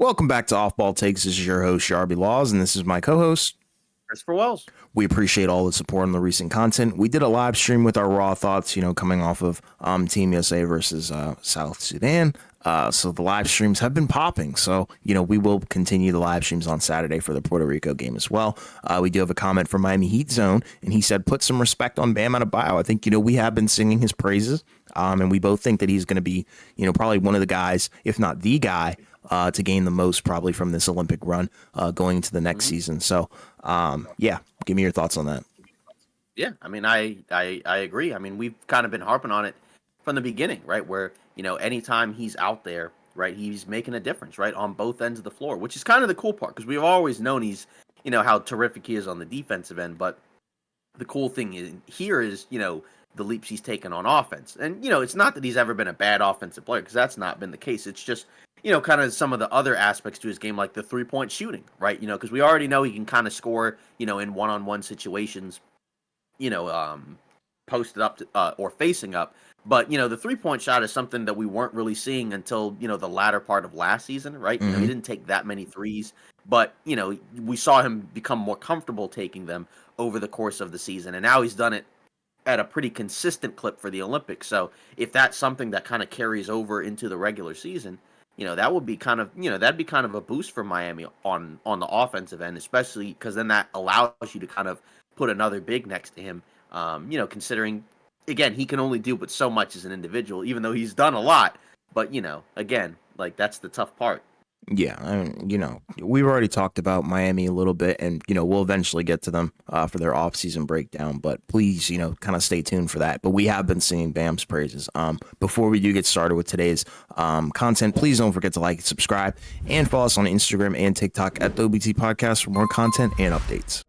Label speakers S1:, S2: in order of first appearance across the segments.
S1: Welcome back to Off Ball Takes. This is your host, Sharby Laws, and this is my co-host.
S2: Christopher Wells.
S1: We appreciate all the support on the recent content. We did a live stream with our raw thoughts, coming off of Team USA versus South Sudan. So the live streams have been popping. So, we will continue the live streams on Saturday for the Puerto Rico game as well. We do have a comment from Miami Heat Zone, and he said, put some respect on Bam Adebayo. I think, we have been singing his praises, and we both think that he's going to be, probably one of the guys, if not the guy, to gain the most probably from this Olympic run going into the next season. So, yeah, give me your thoughts on that.
S2: Yeah, I mean, I agree. I mean, we've kind of been harping on it from the beginning, right? Where, anytime he's out there, right, he's making a difference, right, on both ends of the floor, which is kind of the cool part because we've always known he's, how terrific he is on the defensive end. But the cool thing here is, the leaps he's taken on offense. And, it's not that he's ever been a bad offensive player because that's not been the case. It's just, kind of some of the other aspects to his game, like the 3-point shooting, right? Because we already know he can kind of score, in one-on-one situations, posted up to, or facing up. But, the 3-point shot is something that we weren't really seeing until, the latter part of last season, right? He didn't take that many threes, but, we saw him become more comfortable taking them over the course of the season. And now he's done it at a pretty consistent clip for the Olympics. So if that's something that kind of carries over into the regular season, that would be kind of, that'd be kind of a boost for Miami on the offensive end, especially because then that allows you to kind of put another big next to him. Considering, again, he can only do but so much as an individual, even though he's done a lot. But, again, like that's the tough part.
S1: Yeah, I mean, we've already talked about Miami a little bit, and we'll eventually get to them for their off-season breakdown. But please, kind of stay tuned for that. But we have been singing Bam's praises. Before we do get started with today's content, please don't forget to like, subscribe, and follow us on Instagram and TikTok at the OBT Podcast for more content and updates.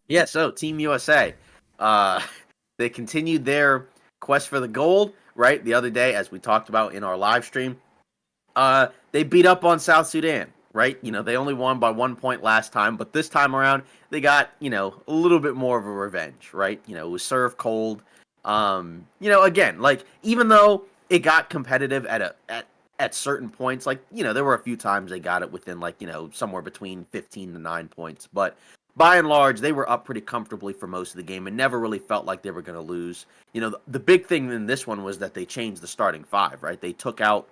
S2: Yeah, so Team USA, they continued their quest for the gold, right? The other day, as we talked about in our live stream, they beat up on South Sudan, right? They only won by 1 point last time, but this time around, they got, a little bit more of a revenge, right? It was served cold. Again, like, even though it got competitive at certain points, like, there were a few times they got it within, like, somewhere between 15 to 9 points, but by and large, they were up pretty comfortably for most of the game and never really felt like they were going to lose. The big thing in this one was that they changed the starting five, right? They took out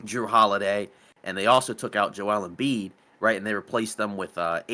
S2: Drew Holiday and they also took out Joel Embiid, right? And they replaced them with AD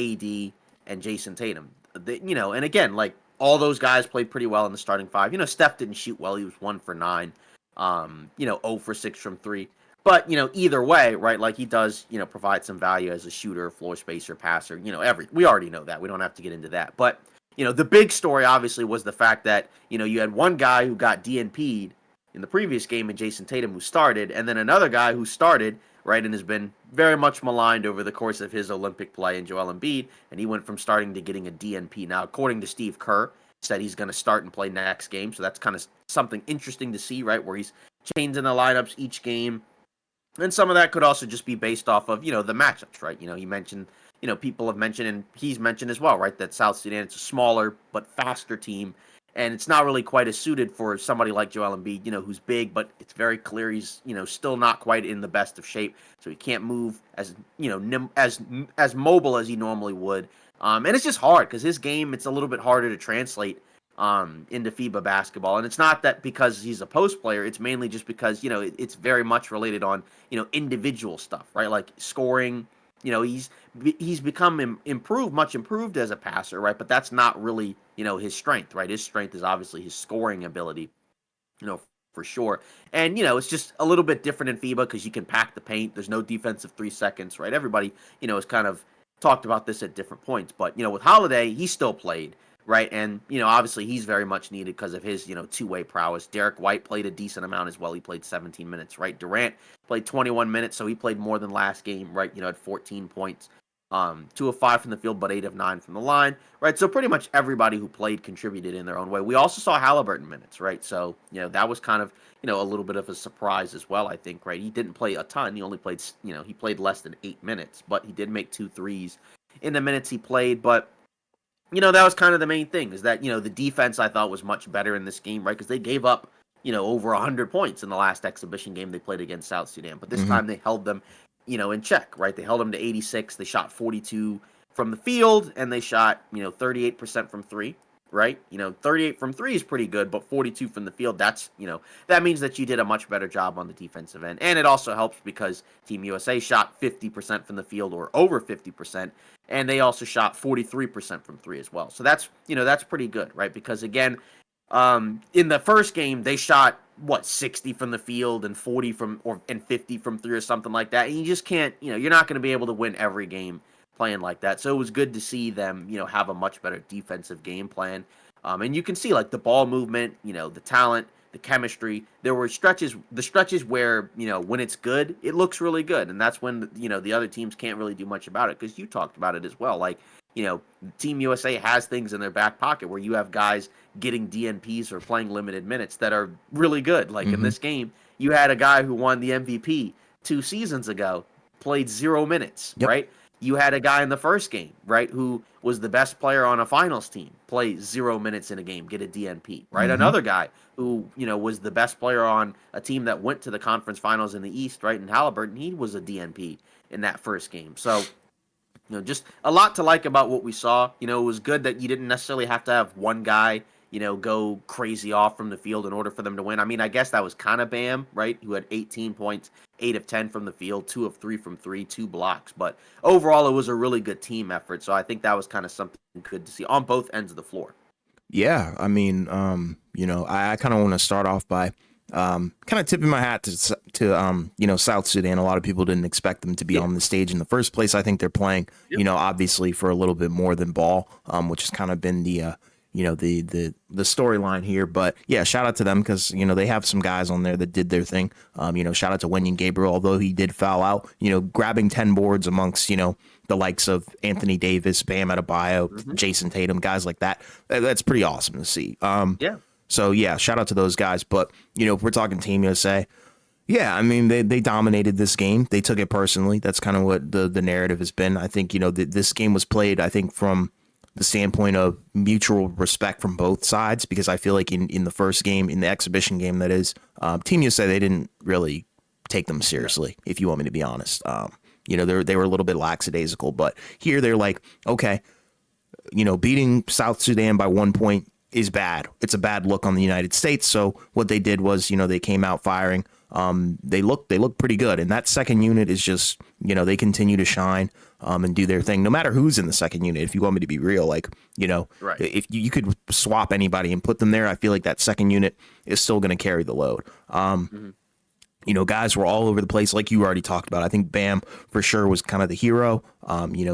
S2: and Jason Tatum. And again, like all those guys played pretty well in the starting five. Steph didn't shoot well. He was 1 for 9, 0 for 6 from 3. But, either way, right, like he does, provide some value as a shooter, floor spacer, passer, we already know that. We don't have to get into that. But, the big story obviously was the fact that, you had one guy who got DNP'd in the previous game in Jason Tatum who started, and then another guy who started, right, and has been very much maligned over the course of his Olympic play in Joel Embiid, and he went from starting to getting a DNP. Now, according to Steve Kerr, said he's going to start and play next game, so that's kind of something interesting to see, right, where he's changing the lineups each game. And some of that could also just be based off of, the matchups, right? He mentioned, people have mentioned, and he's mentioned as well, right, that South Sudan, it's a smaller but faster team, and it's not really quite as suited for somebody like Joel Embiid, who's big, but it's very clear he's, still not quite in the best of shape, so he can't move as, as mobile as he normally would. And it's just hard because his game, it's a little bit harder to translate into FIBA basketball. And it's not that because he's a post player, it's mainly just because, it's very much related on, individual stuff, right? Like scoring, he's become much improved as a passer, right? But that's not really, his strength, right? His strength is obviously his scoring ability, for sure. And, it's just a little bit different in FIBA because you can pack the paint. There's no defensive 3 seconds, right? Everybody, has kind of talked about this at different points. But, with Holiday, he still played. Right, and, obviously he's very much needed because of his, two-way prowess. Derek White played a decent amount as well. He played 17 minutes, right? Durant played 21 minutes, so he played more than last game, right? Had 14 points. 2 of 5 from the field, but 8 of 9 from the line, right? So pretty much everybody who played contributed in their own way. We also saw Halliburton minutes, right? So, that was kind of, a little bit of a surprise as well, I think, right? He didn't play a ton. He only played, he played less than 8 minutes, but he did make 2 threes in the minutes he played. But, that was kind of the main thing is that, the defense I thought was much better in this game, right? Because they gave up, over 100 points in the last exhibition game they played against South Sudan. But this time they held them, in check, right? They held them to 86. They shot 42 from the field, and they shot, 38% from three, right? 38 from three is pretty good, but 42 from the field, that's, that means that you did a much better job on the defensive end. And it also helps because Team USA shot 50% from the field or over 50%, and they also shot 43% from three as well. So that's, that's pretty good, right? Because again, in the first game, they shot 60 from the field and 40 and 50 from three or something like that. And you just can't, you're not going to be able to win every game playing like that. So it was good to see them, have a much better defensive game plan. And you can see like the ball movement, the talent, the chemistry. There were the stretches where, when it's good, it looks really good. And that's when, the other teams can't really do much about it, because you talked about it as well. Like, Team USA has things in their back pocket where you have guys getting DNPs or playing limited minutes that are really good. Like in this game, you had a guy who won the MVP 2 seasons ago, played 0 minutes, right? You had a guy in the first game, right, who was the best player on a finals team, play 0 minutes in a game, get a DNP, right? Another guy who, was the best player on a team that went to the conference finals in the East, right, in Halliburton, he was a DNP in that first game. So, just a lot to like about what we saw. It was good that you didn't necessarily have to have one guy, go crazy off from the field in order for them to win. I mean, I guess that was kind of Bam, right, who had 18 points, 8 of 10 from the field, 2 of 3 from three, 2 blocks. But overall, it was a really good team effort. So I think that was kind of something good to see on both ends of the floor.
S1: Yeah, I mean, I kind of want to start off by kind of tipping my hat to South Sudan. A lot of people didn't expect them to be on the stage in the first place. I think they're playing, obviously for a little bit more than ball, which has kind of been the the storyline here. But yeah, shout out to them because they have some guys on there that did their thing. Shout out to Wenyan Gabriel, although he did foul out. Grabbing 10 boards amongst the likes of Anthony Davis, Bam Adebayo, Jason Tatum, guys like that. That's pretty awesome to see. So yeah, shout out to those guys. But if we're talking Team USA, yeah, I mean they dominated this game. They took it personally. That's kind of what the narrative has been. I think this game was played, I think, from the standpoint of mutual respect from both sides, because I feel like in the first game, in the exhibition game, that is, Team USA, they didn't really take them seriously, if you want me to be honest. They were a little bit lackadaisical, but here they're like, okay, beating South Sudan by 1 point is bad. It's a bad look on the United States. So what they did was, they came out firing. They look pretty good. And that second unit is just, they continue to shine and do their thing, no matter who's in the second unit. If you want me to be real, like,
S2: right.
S1: If you could swap anybody and put them there, I feel like that second unit is still going to carry the load. Guys were all over the place, like you already talked about. I think Bam for sure was kind of the hero,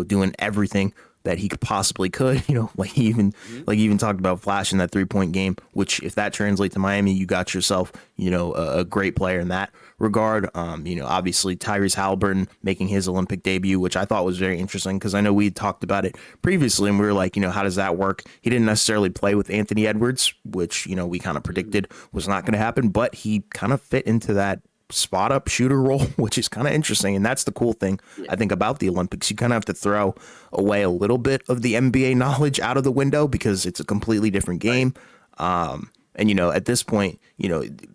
S1: doing everything that he possibly could, like he even talked about flashing that 3-point game, which if that translates to Miami, you got yourself, a great player in that regard. Obviously Tyrese Halliburton making his Olympic debut, which I thought was very interesting because I know we had talked about it previously and we were like, how does that work? He didn't necessarily play with Anthony Edwards, which, we kind of predicted was not going to happen, but he kind of fit into that spot up shooter role, which is kind of interesting. And that's the cool thing, I think, about the Olympics. You kind of have to throw away a little bit of the NBA knowledge out of the window because it's a completely different game. And, at this point,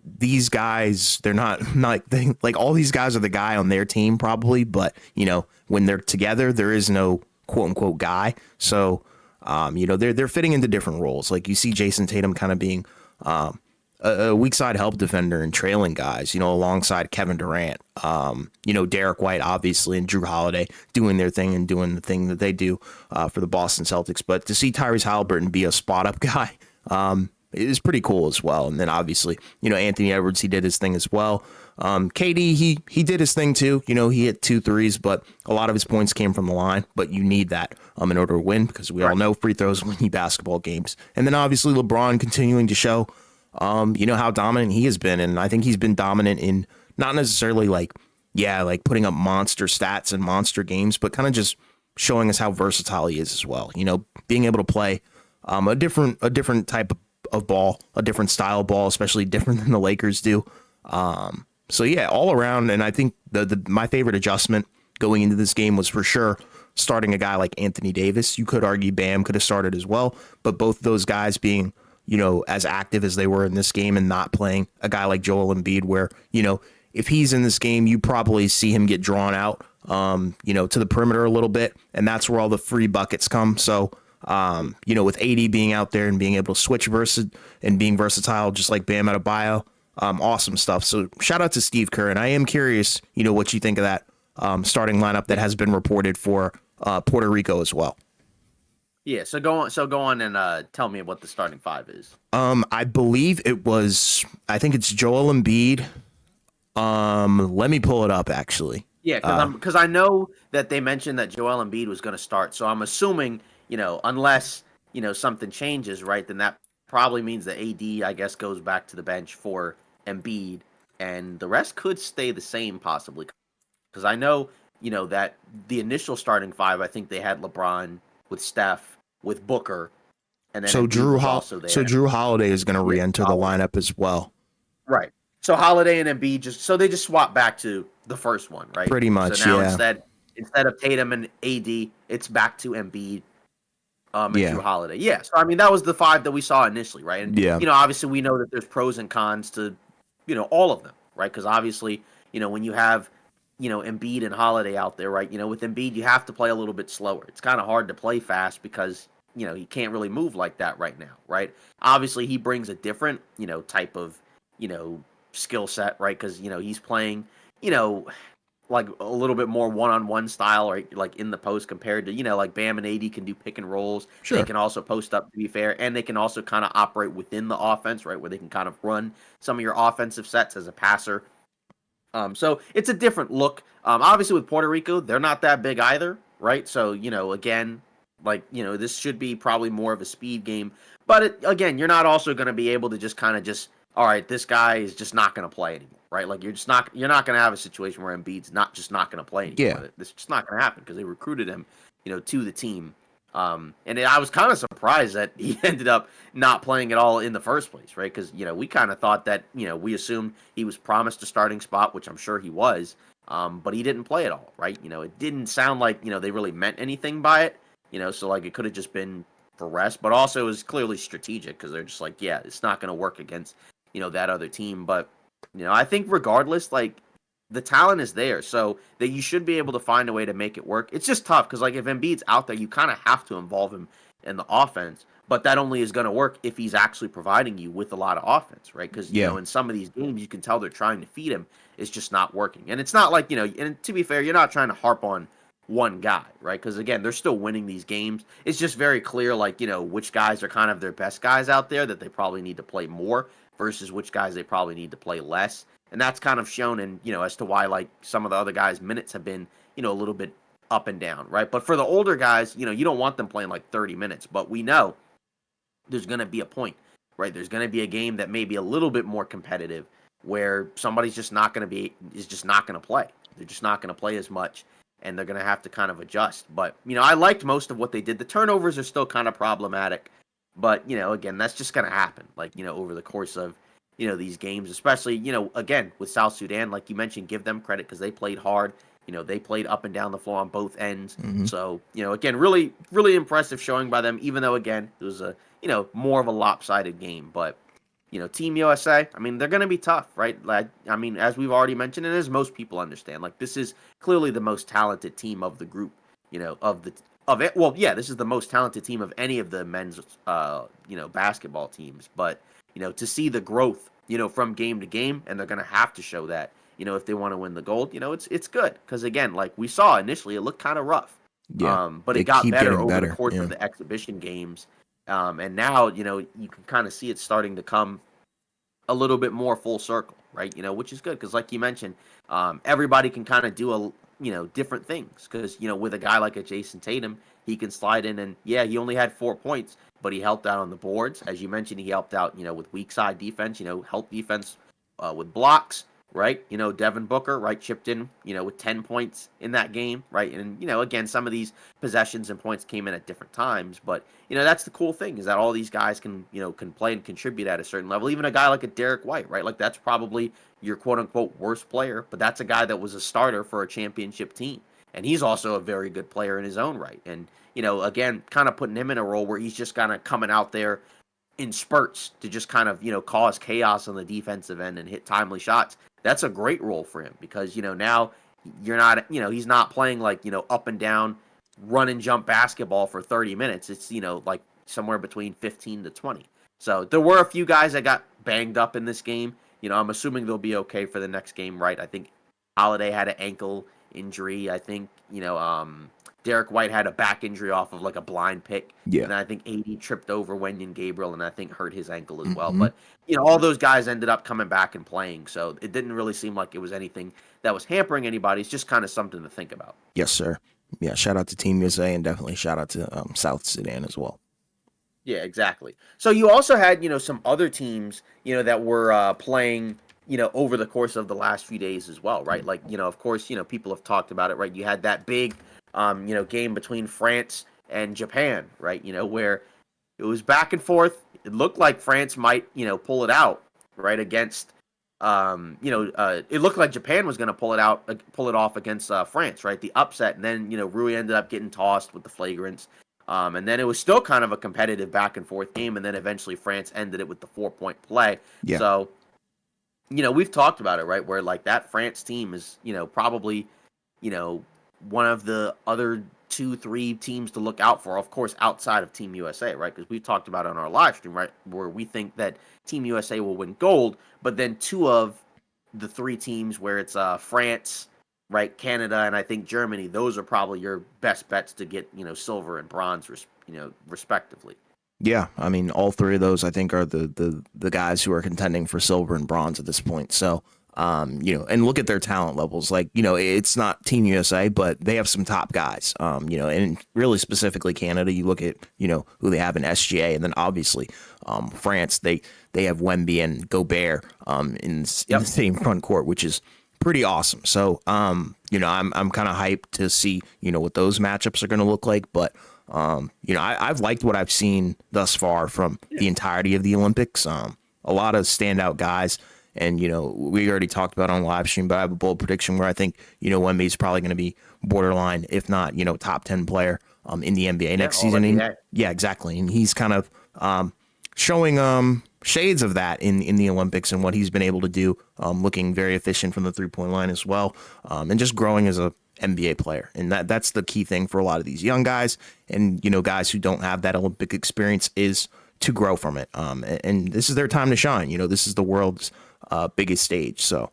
S1: these guys, they're not like all these guys are the guy on their team probably. But, when they're together, there is no quote unquote guy. So, they're fitting into different roles. Like you see Jason Tatum kind of being a weak side help defender and trailing guys, alongside Kevin Durant, Derek White, obviously, and Drew Holiday doing their thing and doing the thing that they do for the Boston Celtics. But to see Tyrese Halliburton be a spot up guy is pretty cool as well. And then obviously, Anthony Edwards, he did his thing as well. KD, he did his thing too. He hit 2 threes, but a lot of his points came from the line. But you need that in order to win, because we all know free throws win you basketball games. And then obviously LeBron continuing to show how dominant he has been. And I think he's been dominant in not necessarily like putting up monster stats and monster games, but kind of just showing us how versatile he is as well. Being able to play a different type of ball, a different style ball, especially different than the Lakers do. So yeah, all around, and I think my favorite adjustment going into this game was for sure starting a guy like Anthony Davis. You could argue Bam could have started as well, but both of those guys being, as active as they were in this game and not playing a guy like Joel Embiid, where, if he's in this game, you probably see him get drawn out, to the perimeter a little bit, and that's where all the free buckets come. So, with AD being out there and being able to switch and being versatile, just like Bam Adebayo, awesome stuff. So shout out to Steve Kerr, and I am curious, what you think of that starting lineup that has been reported for Puerto Rico as well.
S2: Yeah, so go on and tell me what the starting five is.
S1: I believe I think it's Joel Embiid. Let me pull it up actually.
S2: Yeah, because I know that they mentioned that Joel Embiid was going to start, so I'm assuming, unless, something changes, right, then that probably means that AD, I guess, goes back to the bench for Embiid, and the rest could stay the same possibly. Because I know, that the initial starting five, I think they had LeBron with Steph, with Booker, and then
S1: so
S2: Embiid was also there.
S1: So Drew Holiday is going to re-enter the lineup as well.
S2: Right. So Holiday and Embiid they just swap back to the first one, right?
S1: Pretty much,
S2: so now
S1: yeah.
S2: Instead of Tatum and AD, it's back to Embiid and
S1: Yeah.
S2: Drew Holiday. Yeah. So I mean, that was the five that we saw initially, right? And
S1: Yeah.
S2: obviously we know that there's pros and cons to, all of them, right? Because obviously, when you have, Embiid and Holiday out there, right? With Embiid, you have to play a little bit slower. It's kind of hard to play fast because, he can't really move like that right now, right? Obviously, he brings a different, type of, skill set, right? Because, he's playing, like a little bit more one-on-one style, right? Like in the post compared to, like Bam and AD can do pick and rolls.
S1: Sure.
S2: They can also post up, to be fair, and they can also kind of operate within the offense, right? Where they can kind of run some of your offensive sets as a passer. So it's a different look. Obviously with Puerto Rico, they're not that big either, right? So, again, like, this should be probably more of a speed game. But again, you're not also going to be able to just kind of all right, this guy is just not going to play anymore, right? Like you're not going to have a situation where Embiid's not going to play anymore.
S1: Yeah.
S2: It's just not going to happen because they recruited him, to the team. And I was kind of surprised that he ended up not playing at all in the first place, right? Because, we kind of thought that, we assumed he was promised a starting spot, which I'm sure he was, but he didn't play at all, right? It didn't sound like, they really meant anything by it, so like it could have just been for rest, but also it was clearly strategic because they're just like, yeah, it's not going to work against, that other team. But, I think regardless, like, the talent is there, so that you should be able to find a way to make it work. It's just tough because, like, if Embiid's out there, you kind of have to involve him in the offense. But that only is going to work if he's actually providing you with a lot of offense, right? Because, in some of these games, you can tell they're trying to feed him. It's just not working. And it's not like, and to be fair, you're not trying to harp on one guy, right? Because, again, they're still winning these games. It's just very clear, like, which guys are kind of their best guys out there that they probably need to play more versus which guys they probably need to play less. And that's kind of shown in, as to why, like, some of the other guys' minutes have been, a little bit up and down, right? But for the older guys, you don't want them playing like 30 minutes. But we know there's going to be a point, right? There's going to be a game that may be a little bit more competitive where somebody's just not going to play. They're just not going to play as much, and they're going to have to kind of adjust. But, I liked most of what they did. The turnovers are still kind of problematic. But, again, that's just going to happen, like, over the course of, these games, especially, again, with South Sudan, like you mentioned, give them credit because they played hard. They played up and down the floor on both ends.
S1: Mm-hmm.
S2: So, again, really, really impressive showing by them, even though, again, it was a, more of a lopsided game. But, Team USA, I mean, they're going to be tough, right? Like, I mean, as we've already mentioned, and as most people understand, like, this is clearly the most talented team of the group, of it. Well, yeah, this is the most talented team of any of the men's, basketball teams. But, to see the growth, from game to game, and they're going to have to show that, if they want to win the gold, it's good. Because, again, like we saw initially, it looked kind of rough.
S1: Yeah.
S2: But it got better over the course of the exhibition games. And now, you can kind of see it starting to come a little bit more full circle, right? Which is good. Because, like you mentioned, everybody can kind of do different things. Because, with a guy like a Jason Tatum, he can slide in and, yeah, he only had 4 points, but he helped out on the boards. As you mentioned, he helped out, with weak side defense, help defense with blocks, right? Devin Booker, right, chipped in, with 10 points in that game, right? And, again, some of these possessions and points came in at different times, but, that's the cool thing is that all these guys can play and contribute at a certain level. Even a guy like a Derek White, right? Like that's probably your quote unquote worst player, but that's a guy that was a starter for a championship team. And he's also a very good player in his own right. And, again, kind of putting him in a role where he's just kind of coming out there in spurts to just kind of, cause chaos on the defensive end and hit timely shots. That's a great role for him because, now you're not, he's not playing like, up and down, run and jump basketball for 30 minutes. It's, like somewhere between 15 to 20. So there were a few guys that got banged up in this game. I'm assuming they'll be okay for the next game, right? I think Holiday had an ankle injury. I think, Derek White had a back injury off of like a blind pick.
S1: Yeah.
S2: And then I think AD tripped over Wenyon Gabriel and I think hurt his ankle as well.
S1: Mm-hmm.
S2: But, all those guys ended up coming back and playing. So it didn't really seem like it was anything that was hampering anybody. It's just kind of something to think about.
S1: Yes, sir. Yeah, shout out to Team USA and definitely shout out to South Sudan as well.
S2: Yeah, exactly. So you also had, some other teams, that were playing, over the course of the last few days as well, right? Like, of course, people have talked about it, right? You had that big, game between France and Japan, right? Where it was back and forth. It looked like France might, pull it out, right? Against, it looked like Japan was going to pull it off against France, right? The upset. And then, Rui ended up getting tossed with the flagrants. And then it was still kind of a competitive back and forth game. And then eventually France ended it with the 4-point play.
S1: Yeah.
S2: So, we've talked about it, right? Where like that France team is, probably, one of the other 2-3 teams to look out for, of course, outside of Team USA, right? Because we've talked about it on our live stream, right? Where we think that Team USA will win gold, but then 2 of the 3 teams where it's France, right, Canada, and I think Germany, those are probably your best bets to get, silver and bronze, respectively.
S1: Yeah, I mean, all 3 of those I think are the guys who are contending for silver and bronze at this point. So, and look at their talent levels. Like, it's not Team USA, but they have some top guys. And really specifically Canada. You look at who they have in SGA, and then obviously France. They have Wemby and Gobert in the same front court, which is pretty awesome. So, I'm kind of hyped to see what those matchups are going to look like, but. I've liked what I've seen thus far from the entirety of the Olympics. A lot of standout guys, and we already talked about on live stream, but I have a bold prediction where I think Wemby's probably going to be borderline, if not top 10 player in the NBA next season.
S2: NBA.
S1: Yeah, exactly, and he's kind of showing shades of that in the Olympics and what he's been able to do, looking very efficient from the 3-point line as well, and just growing as a NBA player. And that's the key thing for a lot of these young guys and, guys who don't have that Olympic experience is to grow from it. And this is their time to shine. This is the world's biggest stage. So,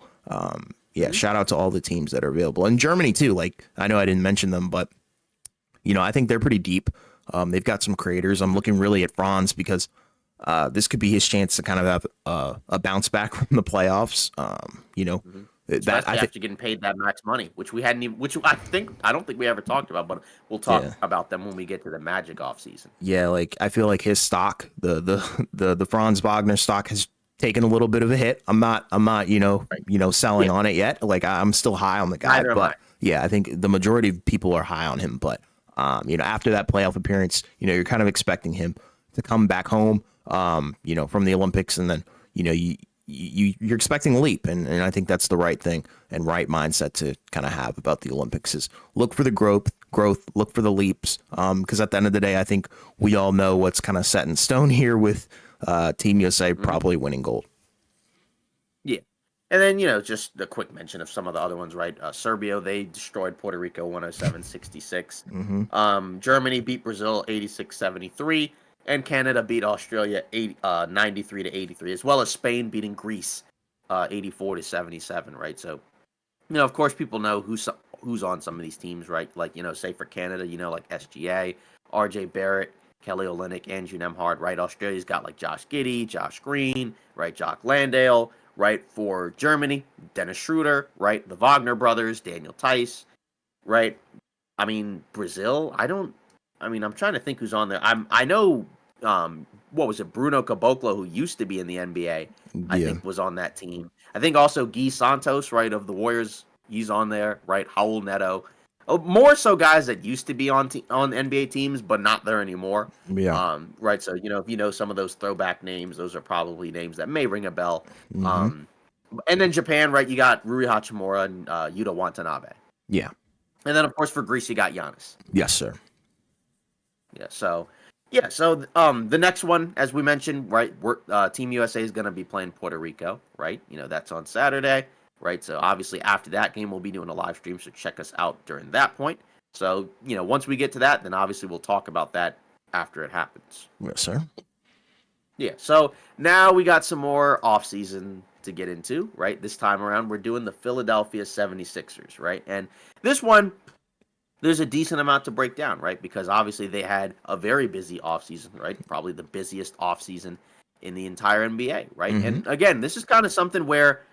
S1: shout out to all the teams that are available. And Germany, too. Like, I know I didn't mention them, but, I think they're pretty deep. They've got some creators. I'm looking really at Franz because this could be his chance to kind of have a bounce back from the playoffs.
S2: Especially after getting paid that max money, which we hadn't even, I don't think we ever talked about, but we'll talk about them when we get to the Magic offseason.
S1: Yeah, like I feel like his stock, the Franz Wagner stock has taken a little bit of a hit. I'm not selling on it yet. Like I'm still high on the guy, but yeah, I think the majority of people are high on him. But after that playoff appearance, you're kind of expecting him to come back home, from the Olympics, and then you're expecting a leap, and I think that's the right thing and right mindset to kind of have about the Olympics is look for the growth, look for the leaps, because at the end of the day, I think we all know what's kind of set in stone here with Team USA probably winning gold.
S2: Yeah. And then, just a quick mention of some of the other ones, right? Serbia, they destroyed Puerto Rico 107-66. Germany beat Brazil 86-73. And Canada beat Australia 93-83, as well as Spain beating Greece 84-77, right? So, of course, people know who's on some of these teams, right? Like, say for Canada, like SGA, RJ Barrett, Kelly Olynyk, Andrew Nembhard, right? Australia's got like Josh Giddey, Josh Green, right? Jock Landale, right? For Germany, Dennis Schroeder, right? The Wagner brothers, Daniel Tice, right? I mean, Brazil, I'm trying to think who's on there. I know what was it, Bruno Caboclo, who used to be in the NBA, I
S1: Yeah.
S2: think was on that team. I think also Guy Santos, right, of the Warriors, he's on there, right? Raul Neto. Oh, more so guys that used to be on NBA teams, but not there anymore.
S1: Yeah.
S2: Right. So, if you know some of those throwback names, those are probably names that may ring a bell.
S1: Mm-hmm.
S2: Um, and then Japan, right? You got Rui Hachimura and Yuta Watanabe.
S1: Yeah.
S2: And then, of course, for Greece, you got Giannis.
S1: Yes, sir.
S2: So the next one, as we mentioned, right, Team USA is going to be playing Puerto Rico, right? That's on Saturday, right? So obviously after that game, we'll be doing a live stream, so check us out during that point. So, once we get to that, then obviously we'll talk about that after it happens.
S1: Yes, sir.
S2: Yeah, so now we got some more offseason to get into, right? This time around, we're doing the Philadelphia 76ers, right? And this one, there's a decent amount to break down, right? Because obviously they had a very busy offseason, right? Probably the busiest offseason in the entire NBA, right?
S1: Mm-hmm.
S2: And again, this is kind of something where,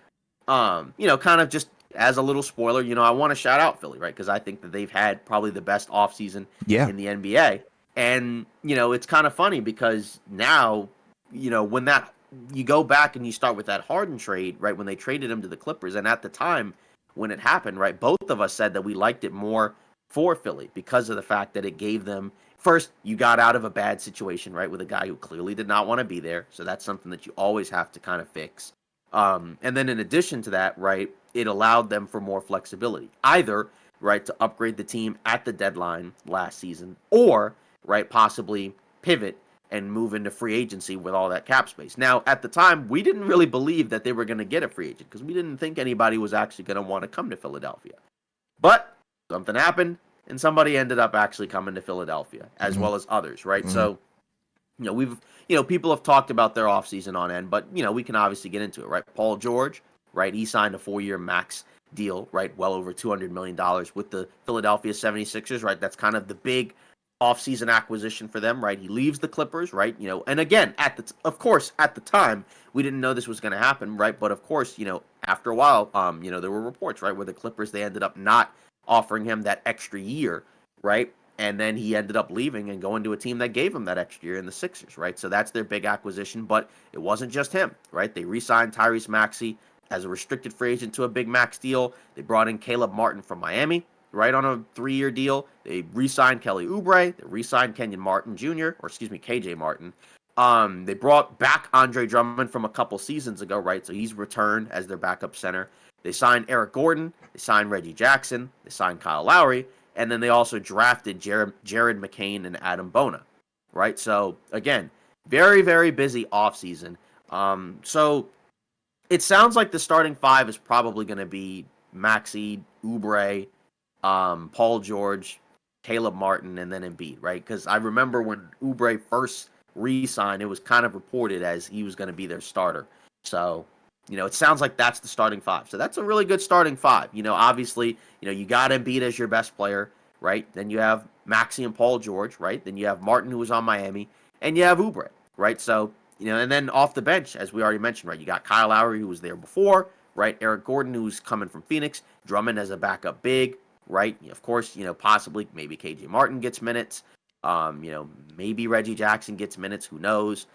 S2: kind of just as a little spoiler, I want to shout out Philly, right? Because I think that they've had probably the best offseason
S1: Yeah.
S2: in the NBA. And, it's kind of funny because now, when that you go back and you start with that Harden trade, right? When they traded him to the Clippers, and at the time when it happened, right, both of us said that we liked it more for Philly because of the fact that it gave them first, you got out of a bad situation, right, with a guy who clearly did not want to be there. So that's something that you always have to kind of fix. And then in addition to that, right, it allowed them for more flexibility, either right to upgrade the team at the deadline last season, or right possibly pivot and move into free agency with all that cap space. Now, at the time, we didn't really believe that they were going to get a free agent because we didn't think anybody was actually going to want to come to Philadelphia. But something happened, and somebody ended up actually coming to Philadelphia, as
S1: Mm-hmm.
S2: well as others, right?
S1: Mm-hmm.
S2: So, people have talked about their offseason on end, but, we can obviously get into it, right? Paul George, right? He signed a 4-year max deal, right? Well over $200 million with the Philadelphia 76ers, right? That's kind of the big offseason acquisition for them, right? He leaves the Clippers, right? And again, of course, at the time, we didn't know this was going to happen, right? But of course, after a while, there were reports, right, where the Clippers, they ended up not offering him that extra year, right? And then he ended up leaving and going to a team that gave him that extra year in the Sixers, right? So that's their big acquisition, but it wasn't just him, right? They re-signed Tyrese Maxey as a restricted free agent to a big max deal. They brought in Caleb Martin from Miami, right, on a 3-year deal. They re-signed Kelly Oubre. They re-signed Kenyon Martin Jr., or excuse me, KJ Martin. They brought back Andre Drummond from a couple seasons ago, right? So he's returned as their backup center. They signed Eric Gordon. They signed Reggie Jackson. They signed Kyle Lowry. And then they also drafted Jared McCain and Adam Bona, right? So, again, very, very busy offseason. So it sounds like the starting five is probably going to be Maxey, Oubre, Paul George, Caleb Martin, and then Embiid, right? Because I remember when Oubre first re-signed, it was kind of reported as he was going to be their starter. So, it sounds like that's the starting five. So that's a really good starting five. Obviously, you got Embiid as your best player, right? Then you have Maxey and Paul George, right? Then you have Martin, who was on Miami, and you have Oubre, right? So, and then off the bench, as we already mentioned, right? You got Kyle Lowry, who was there before, right? Eric Gordon, who's coming from Phoenix, Drummond as a backup big, right? Of course, possibly maybe KJ Martin gets minutes. Maybe Reggie Jackson gets minutes. Who knows?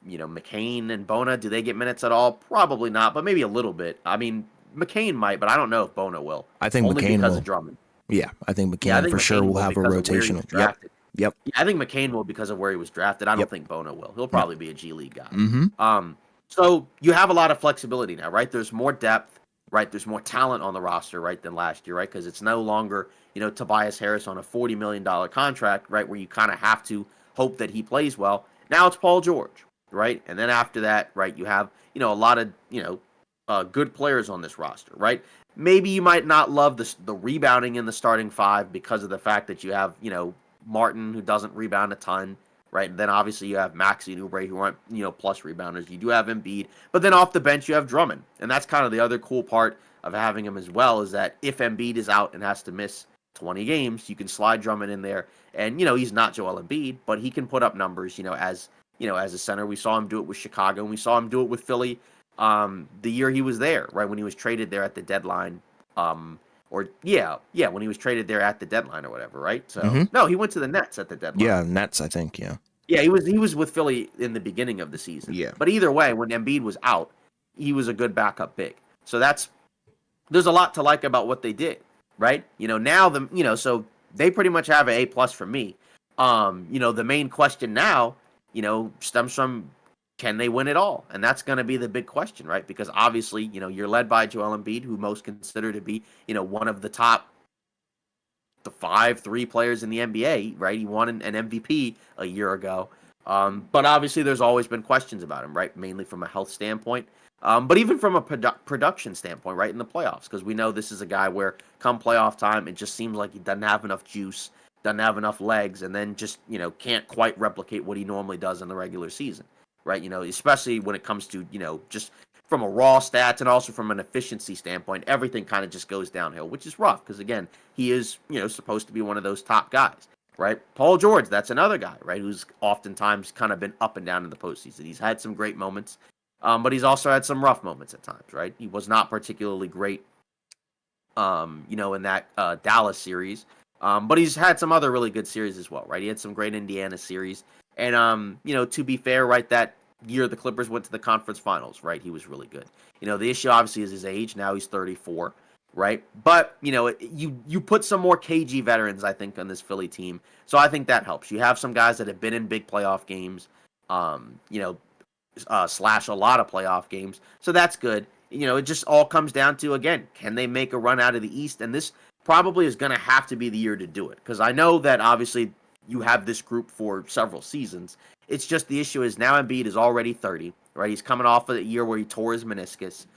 S2: McCain and Bona, do they get minutes at all? Probably not, but maybe a little bit. I mean, McCain might, but I don't know if Bona will.
S1: I think
S2: Only
S1: McCain
S2: because
S1: will.
S2: of Drummond.
S1: Yeah, I think McCain
S2: Yeah, I think
S1: for sure
S2: McCain
S1: will
S2: will
S1: have a
S2: because of where he was
S1: rotational. Yep.
S2: drafted.
S1: Yep.
S2: Yeah, I think McCain will because of where he was drafted. I don't
S1: Yep.
S2: think Bona will. He'll probably be a G League guy.
S1: Mm-hmm.
S2: So you have a lot of flexibility now, right? There's more depth, right? There's more talent on the roster, right, than last year, right? Because it's no longer, Tobias Harris on a $40 million contract, right, where you kind of have to hope that he plays well. Now it's Paul George, right? And then after that, right, you have, a lot of, good players on this roster, right? Maybe you might not love the rebounding in the starting five because of the fact that you have, Martin, who doesn't rebound a ton, right? And then obviously you have Maxey and Oubre, who aren't, plus rebounders. You do have Embiid, but then off the bench you have Drummond. And that's kind of the other cool part of having him as well, is that if Embiid is out and has to miss 20 games, you can slide Drummond in there. And, he's not Joel Embiid, but he can put up numbers, as a center. We saw him do it with Chicago, and we saw him do it with Philly the year he was there, right, when he was traded there at the deadline. When he was traded there at the deadline or whatever, right? So
S1: Mm-hmm.
S2: no, he went to the Nets at the deadline.
S1: Yeah, Nets, I think. Yeah.
S2: Yeah, he was with Philly in the beginning of the season.
S1: Yeah.
S2: But either way, when Embiid was out, he was a good backup big. So there's a lot to like about what they did, right? Now so they pretty much have an A+ for me. The main question now, stems from, can they win it all? And that's going to be the big question, right? Because obviously, you're led by Joel Embiid, who most consider to be, one of the 5 3 players in the NBA, right? He won an MVP a year ago. But obviously, there's always been questions about him, right? Mainly from a health standpoint, but even from a production standpoint, right? In the playoffs, because we know this is a guy where come playoff time, it just seems like he doesn't have enough juice, doesn't have enough legs, and then just, can't quite replicate what he normally does in the regular season, right? Especially when it comes to, just from a raw stats and also from an efficiency standpoint, everything kind of just goes downhill, which is rough because, again, he is, supposed to be one of those top guys, right? Paul George, that's another guy, right, who's oftentimes kind of been up and down in the postseason. He's had some great moments, but he's also had some rough moments at times, right? He was not particularly great, in that Dallas series, but he's had some other really good series as well, right? He had some great Indiana series, and to be fair, right, that year the Clippers went to the conference finals, right? He was really good. The issue obviously is his age. Now he's 34, right? But you put some more KG veterans, I think, on this Philly team, so I think that helps. You have some guys that have been in big playoff games, slash a lot of playoff games, so that's good. It just all comes down to, again, can they make a run out of the East? And this probably is going to have to be the year to do it, because I know that obviously you have this group for several seasons. It's just the issue is now Embiid is already 30, right? He's coming off of a year where he tore his meniscus.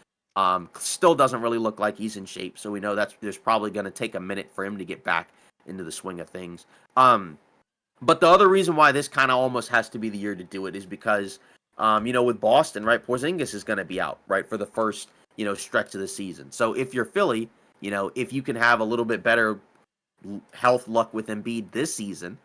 S2: Still doesn't really look like he's in shape, so we know there's probably going to take a minute for him to get back into the swing of things. But the other reason why this kind of almost has to be the year to do it is because, with Boston, right, Porzingis is going to be out, right, for the first, stretch of the season. So if you're Philly, if you can have a little bit better health luck with Embiid this season,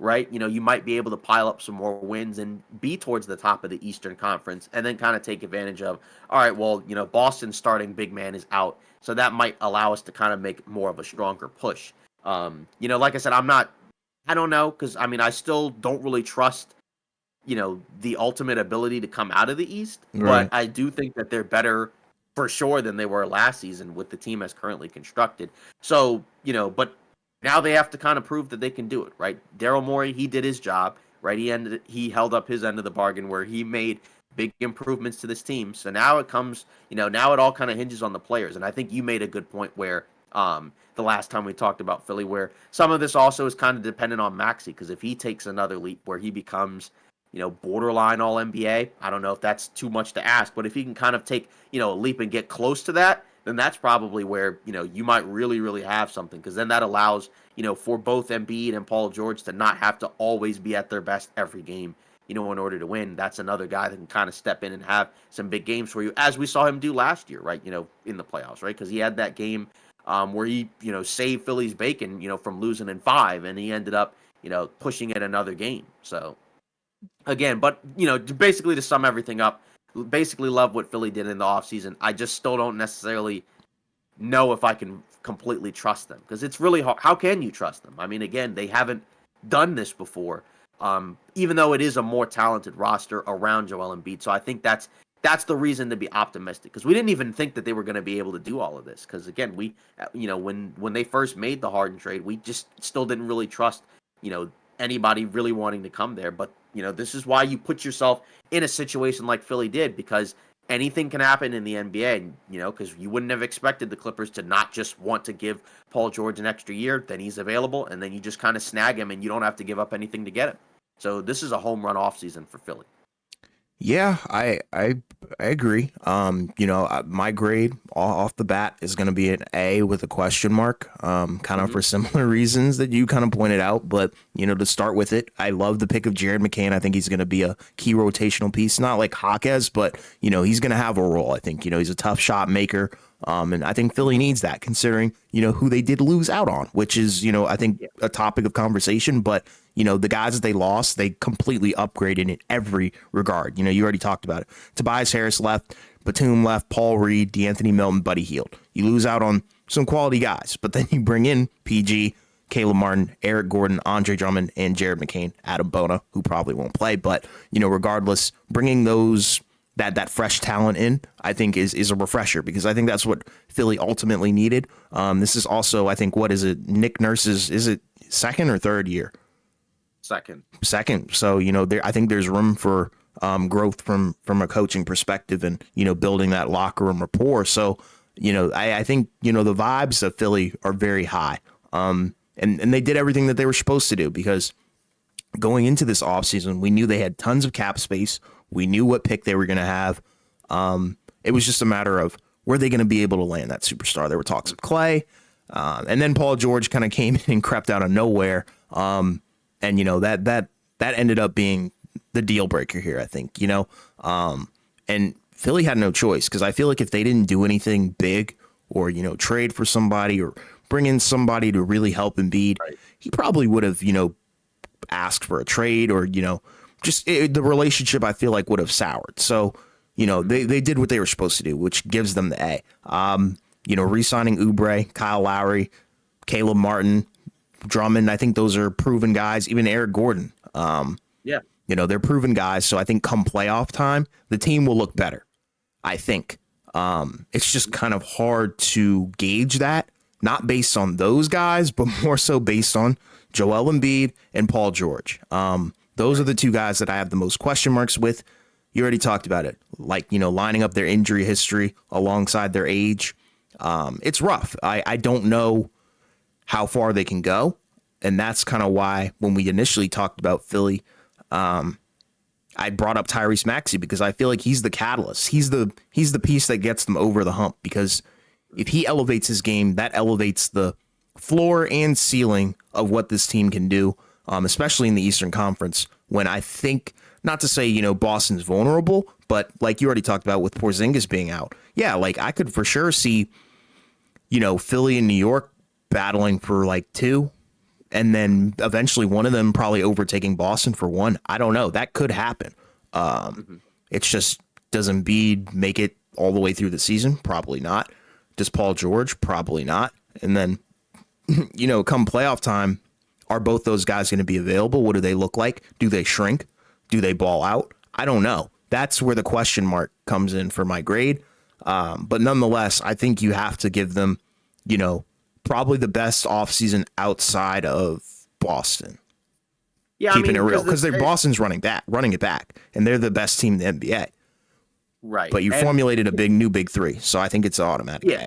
S2: right, you might be able to pile up some more wins and be towards the top of the Eastern Conference, and then kind of take advantage of, all right, well, Boston's starting big man is out, so that might allow us to kind of make more of a stronger push. Like I said, I don't know, because, I still don't really trust, the ultimate ability to come out of the East,
S1: Right.
S2: but I do think that they're better for sure than they were last season with the team as currently constructed. So, but now they have to kind of prove that they can do it, right? Daryl Morey, he did his job, right? He held up his end of the bargain where he made big improvements to this team. So now it comes, now it all kind of hinges on the players. And I think you made a good point where the last time we talked about Philly, where some of this also is kind of dependent on Maxey, because if he takes another leap where he becomes, borderline all NBA, I don't know if that's too much to ask, but if he can kind of take, a leap and get close to that, then that's probably where, you might really, really have something, because then that allows, for both Embiid and Paul George to not have to always be at their best every game, in order to win. That's another guy that can kind of step in and have some big games for you, as we saw him do last year, right, in the playoffs, right, because he had that game where he, saved Philly's bacon, from losing in 5, and he ended up, pushing it another game. So, again, but, basically to sum everything up, basically love what Philly did in the offseason. I just still don't necessarily know if I can completely trust them, because it's really hard. How can you trust them? Again, they haven't done this before, even though it is a more talented roster around Joel Embiid. So I think that's the reason to be optimistic, because we didn't even think that they were going to be able to do all of this, because, again, we, when they first made the Harden trade, we just still didn't really trust, anybody really wanting to come there. But, this is why you put yourself in a situation like Philly did, because anything can happen in the NBA, because you wouldn't have expected the Clippers to not just want to give Paul George an extra year, then he's available, and then you just kind of snag him, and you don't have to give up anything to get him. So this is a home run offseason for Philly.
S1: Yeah, I agree. My grade off the bat is going to be an A with a question mark. Kind of for similar reasons that you kind of pointed out. But to start with it, I love the pick of Jared McCain. I think he's going to be a key rotational piece, not like Jaquez, but he's going to have a role. I think he's a tough shot maker. And I think Philly needs that, considering, who they did lose out on, which is, I think a topic of conversation. But, the guys that they lost, they completely upgraded in every regard. You already talked about it. Tobias Harris left, Batum left, Paul Reed, DeAnthony Melton, Buddy Hield. You lose out on some quality guys, but then you bring in PG, Caleb Martin, Eric Gordon, Andre Drummond, and Jared McCain, Adam Bona, who probably won't play. But, regardless, bringing that fresh talent in, I think is a refresher, because I think that's what Philly ultimately needed. This is also, I think, what is it? Nick Nurse's, is it second or third year? Second. So, I think there's room for growth from a coaching perspective, and, building that locker room rapport. So, I think, the vibes of Philly are very high. And they did everything that they were supposed to do, because going into this offseason, we knew they had tons of cap space. We knew what pick they were going to have. It was just a matter of, were they going to be able to land that superstar? There were talks of Clay. And then Paul George kind of came in and crept out of nowhere. And, that ended up being the deal breaker here, I think, and Philly had no choice, because I feel like if they didn't do anything big, or, trade for somebody or bring in somebody to really help Embiid, right, he probably would have, asked for a trade, or, the relationship, I feel like, would have soured. So, they did what they were supposed to do, which gives them the A. Re-signing Oubre, Kyle Lowry, Caleb Martin, Drummond, I think those are proven guys. Even Eric Gordon. They're proven guys. So I think come playoff time, the team will look better, I think. It's just kind of hard to gauge that, not based on those guys, but more so based on Joel Embiid and Paul George. Those are the two guys that I have the most question marks with. You already talked about it, like, lining up their injury history alongside their age. It's rough. I don't know how far they can go. And that's kind of why when we initially talked about Philly, I brought up Tyrese Maxey, because I feel like he's the catalyst. He's the piece that gets them over the hump, because if he elevates his game, that elevates the floor and ceiling of what this team can do, especially in the Eastern Conference, when I think, not to say, Boston's vulnerable, but like you already talked about with Porzingis being out. Yeah, like I could for sure see, Philly and New York battling for like 2, and then eventually one of them probably overtaking Boston for 1. I don't know. That could happen. It's just, does Embiid make it all the way through the season? Probably not. Does Paul George? Probably not. And then, come playoff time, are both those guys going to be available? What do they look like? Do they shrink? Do they ball out? I don't know. That's where the question mark comes in for my grade. But nonetheless, I think you have to give them, probably the best offseason outside of Boston. Yeah, keeping it real, because Boston's running it back, and they're the best team in the NBA.
S2: Right.
S1: But you formulated a new big 3, so I think it's automatic.
S2: Yeah.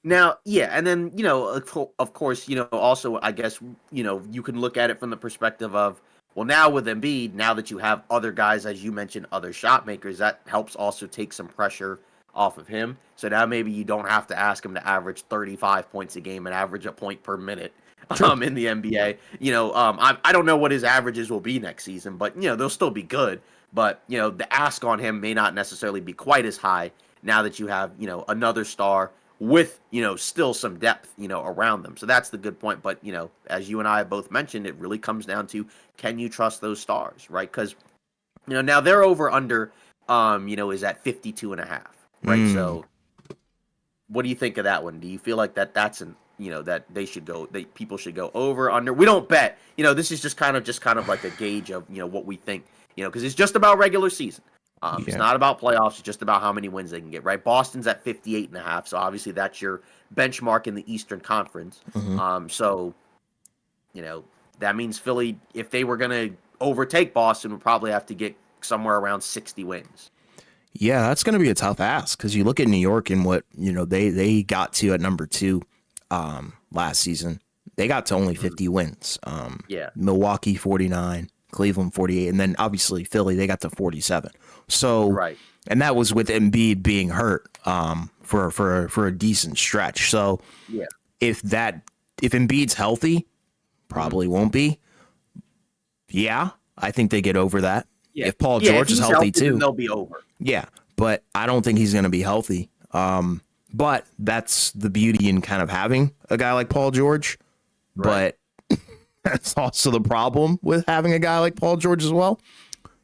S2: Now, and then, of course, also, I guess, you can look at it from the perspective of, well, now with Embiid, now that you have other guys, as you mentioned, other shot makers, that helps also take some pressure off of him. So now maybe you don't have to ask him to average 35 points a game and average a point per minute in the NBA. I don't know what his averages will be next season, but, they'll still be good. But, the ask on him may not necessarily be quite as high now that you have, another star with, still some depth, around them. So that's the good point. But, as you and I both mentioned, it really comes down to, can you trust those stars, right? Because, now their over-under, is at 52.5, right? So what do you think of that one? Do you feel like that's that they should go, people should go over, under? We don't bet. This is just kind of like a gauge of, what we think, because it's just about regular season. It's not about playoffs. It's just about how many wins they can get, right? Boston's at 58.5, so obviously that's your benchmark in the Eastern Conference. So, that means Philly, if they were going to overtake Boston, would probably have to get somewhere around 60 wins.
S1: Yeah, that's going to be a tough ask, because you look at New York and what they got to at number 2 last season. They got to only 50 wins. Milwaukee 49. Cleveland 48, and then obviously Philly, they got to 47. So, right, and that was with Embiid being hurt for a decent stretch. So, if Embiid's healthy, probably won't be. Yeah, I think they get over that. If Paul George is healthy too,
S2: then they'll be over.
S1: Yeah, but I don't think he's going to be healthy. But that's the beauty in kind of having a guy like Paul George. Right. But that's also the problem with having a guy like Paul George as well.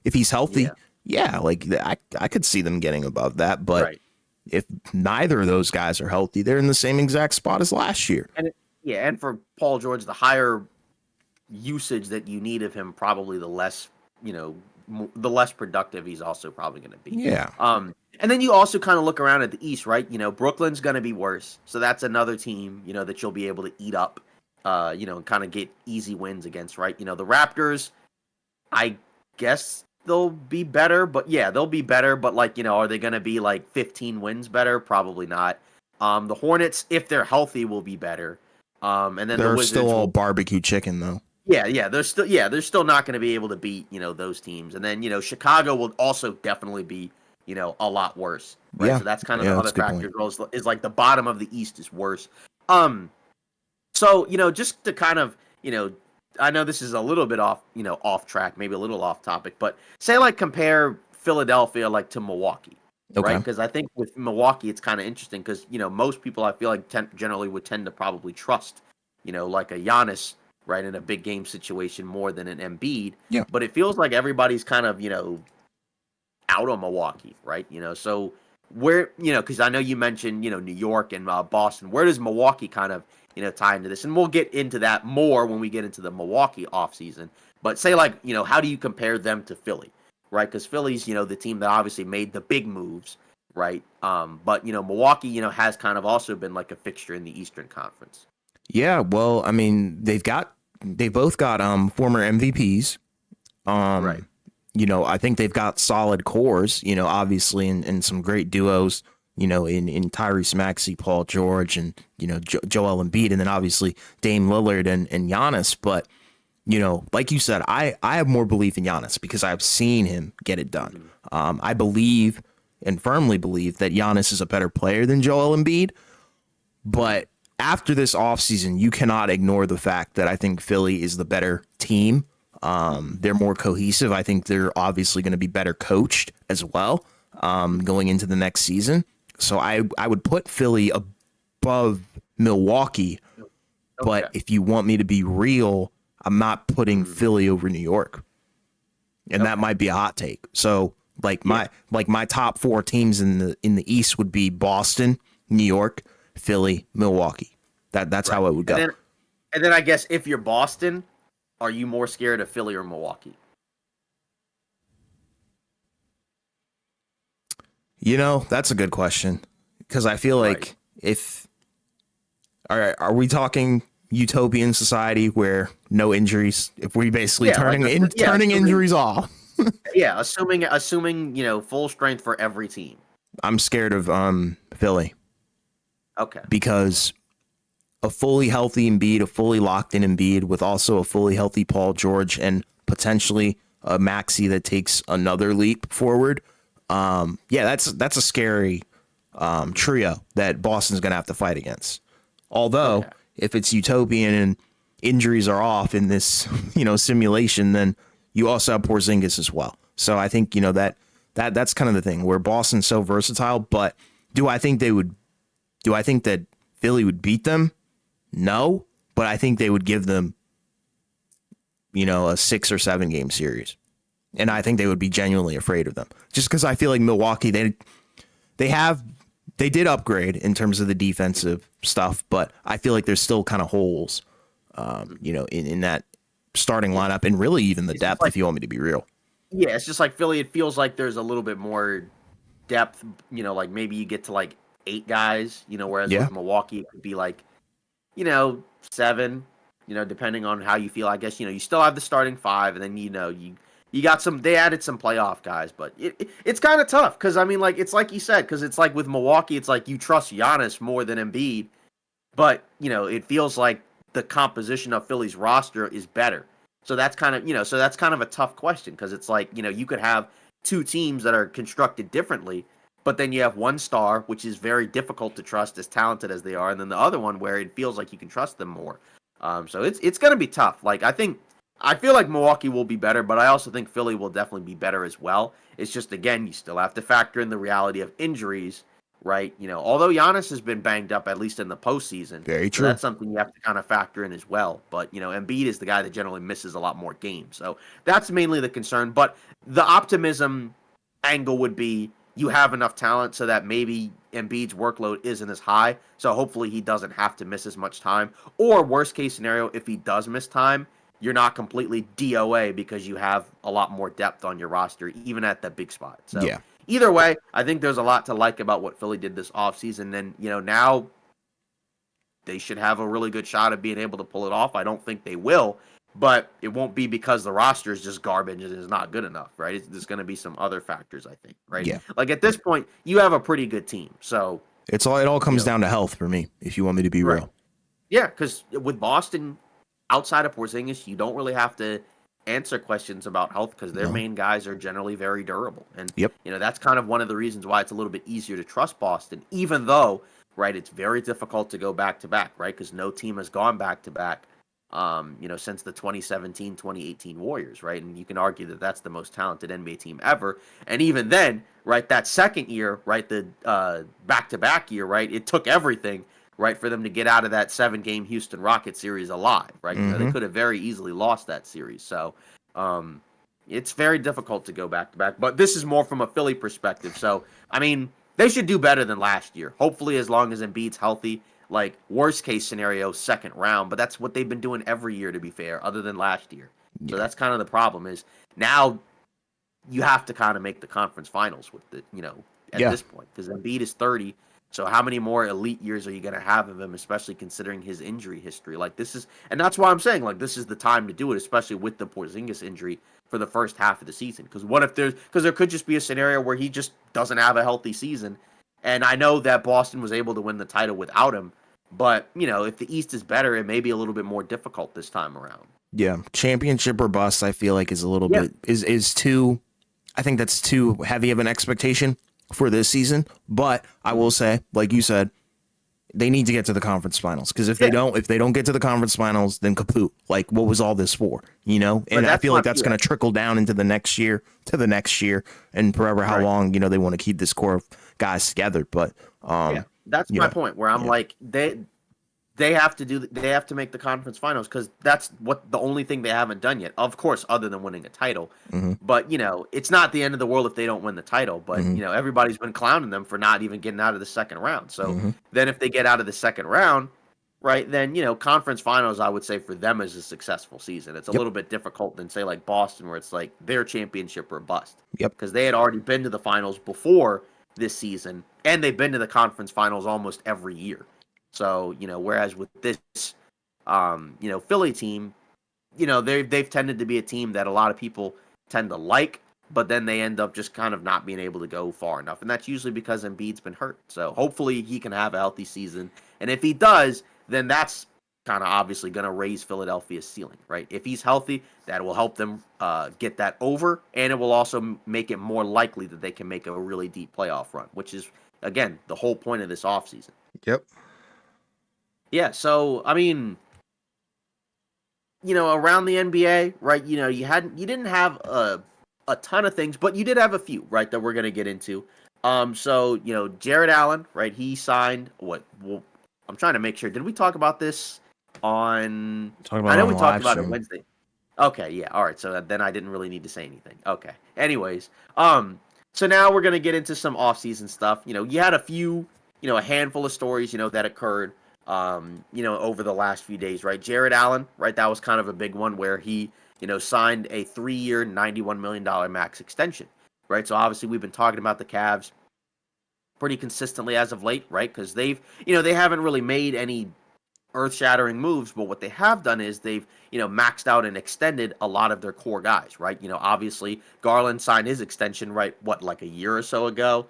S1: If he's healthy, like I could see them getting above that. But if neither of those guys are healthy, they're in the same exact spot as last year.
S2: And Yeah, and for Paul George, the higher usage that you need of him, probably the less, the less productive he's also probably going to be.
S1: Yeah.
S2: And then you also kind of look around at the East, right? Brooklyn's going to be worse, so that's another team, that you'll be able to eat up, and kind of get easy wins against, right? The Raptors, I guess they'll be better, but yeah, they'll be better, but like, are they going to be like 15 wins better? Probably not. The Hornets, if they're healthy, will be better. And then the
S1: They're still
S2: Wizards
S1: all
S2: will.
S1: barbecue chicken though.
S2: Yeah, they're still not going to be able to beat, those teams. And then, Chicago will also definitely be, a lot worse, right?
S1: Yeah.
S2: So that's kind of
S1: Yeah,
S2: the
S1: that's
S2: other
S1: a good
S2: factor
S1: point.
S2: as well, is like the bottom of the East is worse. Um so, just to kind of, I know this is a little bit off, off track, maybe a little off topic, but say like compare Philadelphia like to Milwaukee, right?
S1: Okay.
S2: Because I think with Milwaukee, it's kind of interesting because, most people I feel like generally would tend to probably trust, like a Giannis, right, in a big game situation more than an Embiid.
S1: Yeah.
S2: But it feels like everybody's kind of, out of Milwaukee, right? So where, because I know you mentioned, New York and Boston. Where does Milwaukee kind of, tie into this? And we'll get into that more when we get into the Milwaukee offseason. But say, like, how do you compare them to Philly, right? Because Philly's, the team that obviously made the big moves, right? But, Milwaukee, has kind of also been like a fixture in the Eastern Conference.
S1: Yeah, well, I mean, they both got former MVPs.
S2: Right.
S1: I think they've got solid cores, obviously, and some great duos, in Tyrese Maxey, Paul George, and, Joel Embiid, and then obviously Dame Lillard and Giannis. But, like you said, I have more belief in Giannis because I've seen him get it done. I believe and firmly believe that Giannis is a better player than Joel Embiid. But after this offseason, you cannot ignore the fact that I think Philly is the better team. They're more cohesive. I think they're obviously going to be better coached as well, going into the next season. So I would put Philly above Milwaukee. But
S2: Okay.
S1: if you want me to be real, I'm not putting Philly over New York. And that might be a hot take. So my top four teams in the East would be Boston, New York, Philly, Milwaukee. That's how it would go.
S2: And then I guess if you're Boston, are you more scared of Philly or Milwaukee?
S1: That's a good question because I feel
S2: Right.
S1: like if are we talking utopian society where no injuries? If we basically
S2: Yeah, like
S1: turning injuries off,
S2: assuming full strength for every team.
S1: I'm scared of Philly
S2: Okay.
S1: because a fully healthy Embiid, a fully locked in Embiid with also a fully healthy Paul George and potentially a Maxey that takes another leap forward. That's a scary trio that Boston's going to have to fight against. Although,
S2: Okay.
S1: if it's utopian and injuries are off in this, simulation, then you also have Porzingis as well. So I think, that's kind of the thing where Boston's so versatile. But do I think that Philly would beat them? No, but I think they would give them, a 6 or 7 game series. And I think they would be genuinely afraid of them. Just because I feel like Milwaukee, they did upgrade in terms of the defensive stuff, but I feel like there's still kind of holes, in that starting lineup and really even the
S2: It's just
S1: depth,
S2: like,
S1: if you want me to be real.
S2: yeah, it's just like Philly. It feels like there's a little bit more depth. Like maybe you get to like 8 guys. Whereas
S1: Yeah.
S2: with Milwaukee, it could be like, 7. Depending on how you feel. I guess you still have the starting 5, and then you got some. They added some playoff guys, but it's kind of tough because I mean, like it's like you said, because it's like with Milwaukee, it's like you trust Giannis more than Embiid, but it feels like the composition of Philly's roster is better. So that's kind of a tough question because it's like you could have two teams that are constructed differently, but then you have one star which is very difficult to trust as talented as they are, and then the other one where it feels like you can trust them more. So it's gonna be tough. Like I feel like Milwaukee will be better, but I also think Philly will definitely be better as well. It's just again you still have to factor in the reality of injuries, right? Although Giannis has been banged up at least in the postseason,
S1: Very
S2: so
S1: true.
S2: that's something you have to kind of factor in as well. But Embiid is the guy that generally misses a lot more games, so that's mainly the concern. But the optimism angle would be you have enough talent so that maybe Embiid's workload isn't as high. So hopefully he doesn't have to miss as much time. Or worst case scenario, if he does miss time, you're not completely DOA because you have a lot more depth on your roster, even at the big spot. So
S1: Yeah.
S2: either way, I think there's a lot to like about what Philly did this offseason. And, now they should have a really good shot of being able to pull it off. I don't think they will, but it won't be because the roster is just garbage and is not good enough, right? There's going to be some other factors, I think, right?
S1: Yeah.
S2: Like at this point, you have a pretty good team. So,
S1: It all comes down to health for me, if you want me to be
S2: right.
S1: real.
S2: Yeah, because with Boston, outside of Porzingis, you don't really have to answer questions about health because their
S1: No.
S2: main guys are generally very durable. And,
S1: Yep.
S2: that's kind of one of the reasons why it's a little bit easier to trust Boston, even though, right, it's very difficult to go back to back, right? Because no team has gone back to back, since the 2017-2018 Warriors, right? And you can argue that that's the most talented NBA team ever. And even then, right, that second year, right, the back to back year, right, it took everything, right, for them to get out of that 7-game Houston Rockets series alive, right? They could have very easily lost that series. So it's very difficult to go back to back. But this is more from a Philly perspective. So, I mean, they should do better than last year. Hopefully, as long as Embiid's healthy, like worst case scenario, second round. But that's what they've been doing every year, to be fair, other than last year. So
S1: Yeah.
S2: that's kind of the problem is now you have to kind of make the conference finals with the, at
S1: Yeah.
S2: this point, because Embiid is 30. So how many more elite years are you going to have of him, especially considering his injury history? Like this is, and that's why I'm saying like this is the time to do it, especially with the Porzingis injury for the first half of the season. Because what if because there could just be a scenario where he just doesn't have a healthy season. And I know that Boston was able to win the title without him, but if the East is better, it may be a little bit more difficult this time around.
S1: Yeah. Championship or bust, I feel like is a little
S2: Yeah.
S1: bit is too. I think that's too heavy of an expectation for this season. But I will say, like you said, they need to get to the conference finals because if they don't get to the conference finals, then kaput. Like, what was all this for? And I feel like that's going to trickle down into the next year, and forever how long they want to keep this core of guys together. But
S2: that's my point. Where I'm like they have to make the conference finals because that's what the only thing they haven't done yet. Of course, other than winning a title. But it's not the end of the world if they don't win the title. But everybody's been clowning them for not even getting out of the second round. So then if they get out of the second round, right, then conference finals I would say for them is a successful season. It's a little bit difficult than say like Boston where it's like their championship or bust. Because they had already been to the finals before this season and they've been to the conference finals almost every year. So, whereas with this, Philly team, they've tended to be a team that a lot of people tend to like, but then they end up just kind of not being able to go far enough. And that's usually because Embiid's been hurt. So hopefully he can have a healthy season. And if he does, then that's kind of obviously going to raise Philadelphia's ceiling, right? If he's healthy, that will help them get that over. And it will also make it more likely that they can make a really deep playoff run, which is, again, the whole point of this offseason.
S1: Yep.
S2: Yeah, so I mean, around the NBA, right? You didn't have a ton of things, but you did have a few, right, that we're gonna get into. So Jared Allen, right? He signed what? Well, I'm trying to make sure. Did we talk about this on? I know we talked about it Wednesday. Okay, yeah, all right. So then I didn't really need to say anything. Okay. Anyways, so now we're gonna get into some off-season stuff. You had a few, a handful of stories, that occurred over the last few days, right? Jared Allen, right? That was kind of a big one where he, signed a 3-year, $91 million max extension, right? So obviously we've been talking about the Cavs pretty consistently as of late, right? Because they haven't really made any earth-shattering moves, but what they have done is they've, maxed out and extended a lot of their core guys, right? Obviously Garland signed his extension, right? Like a year or so ago.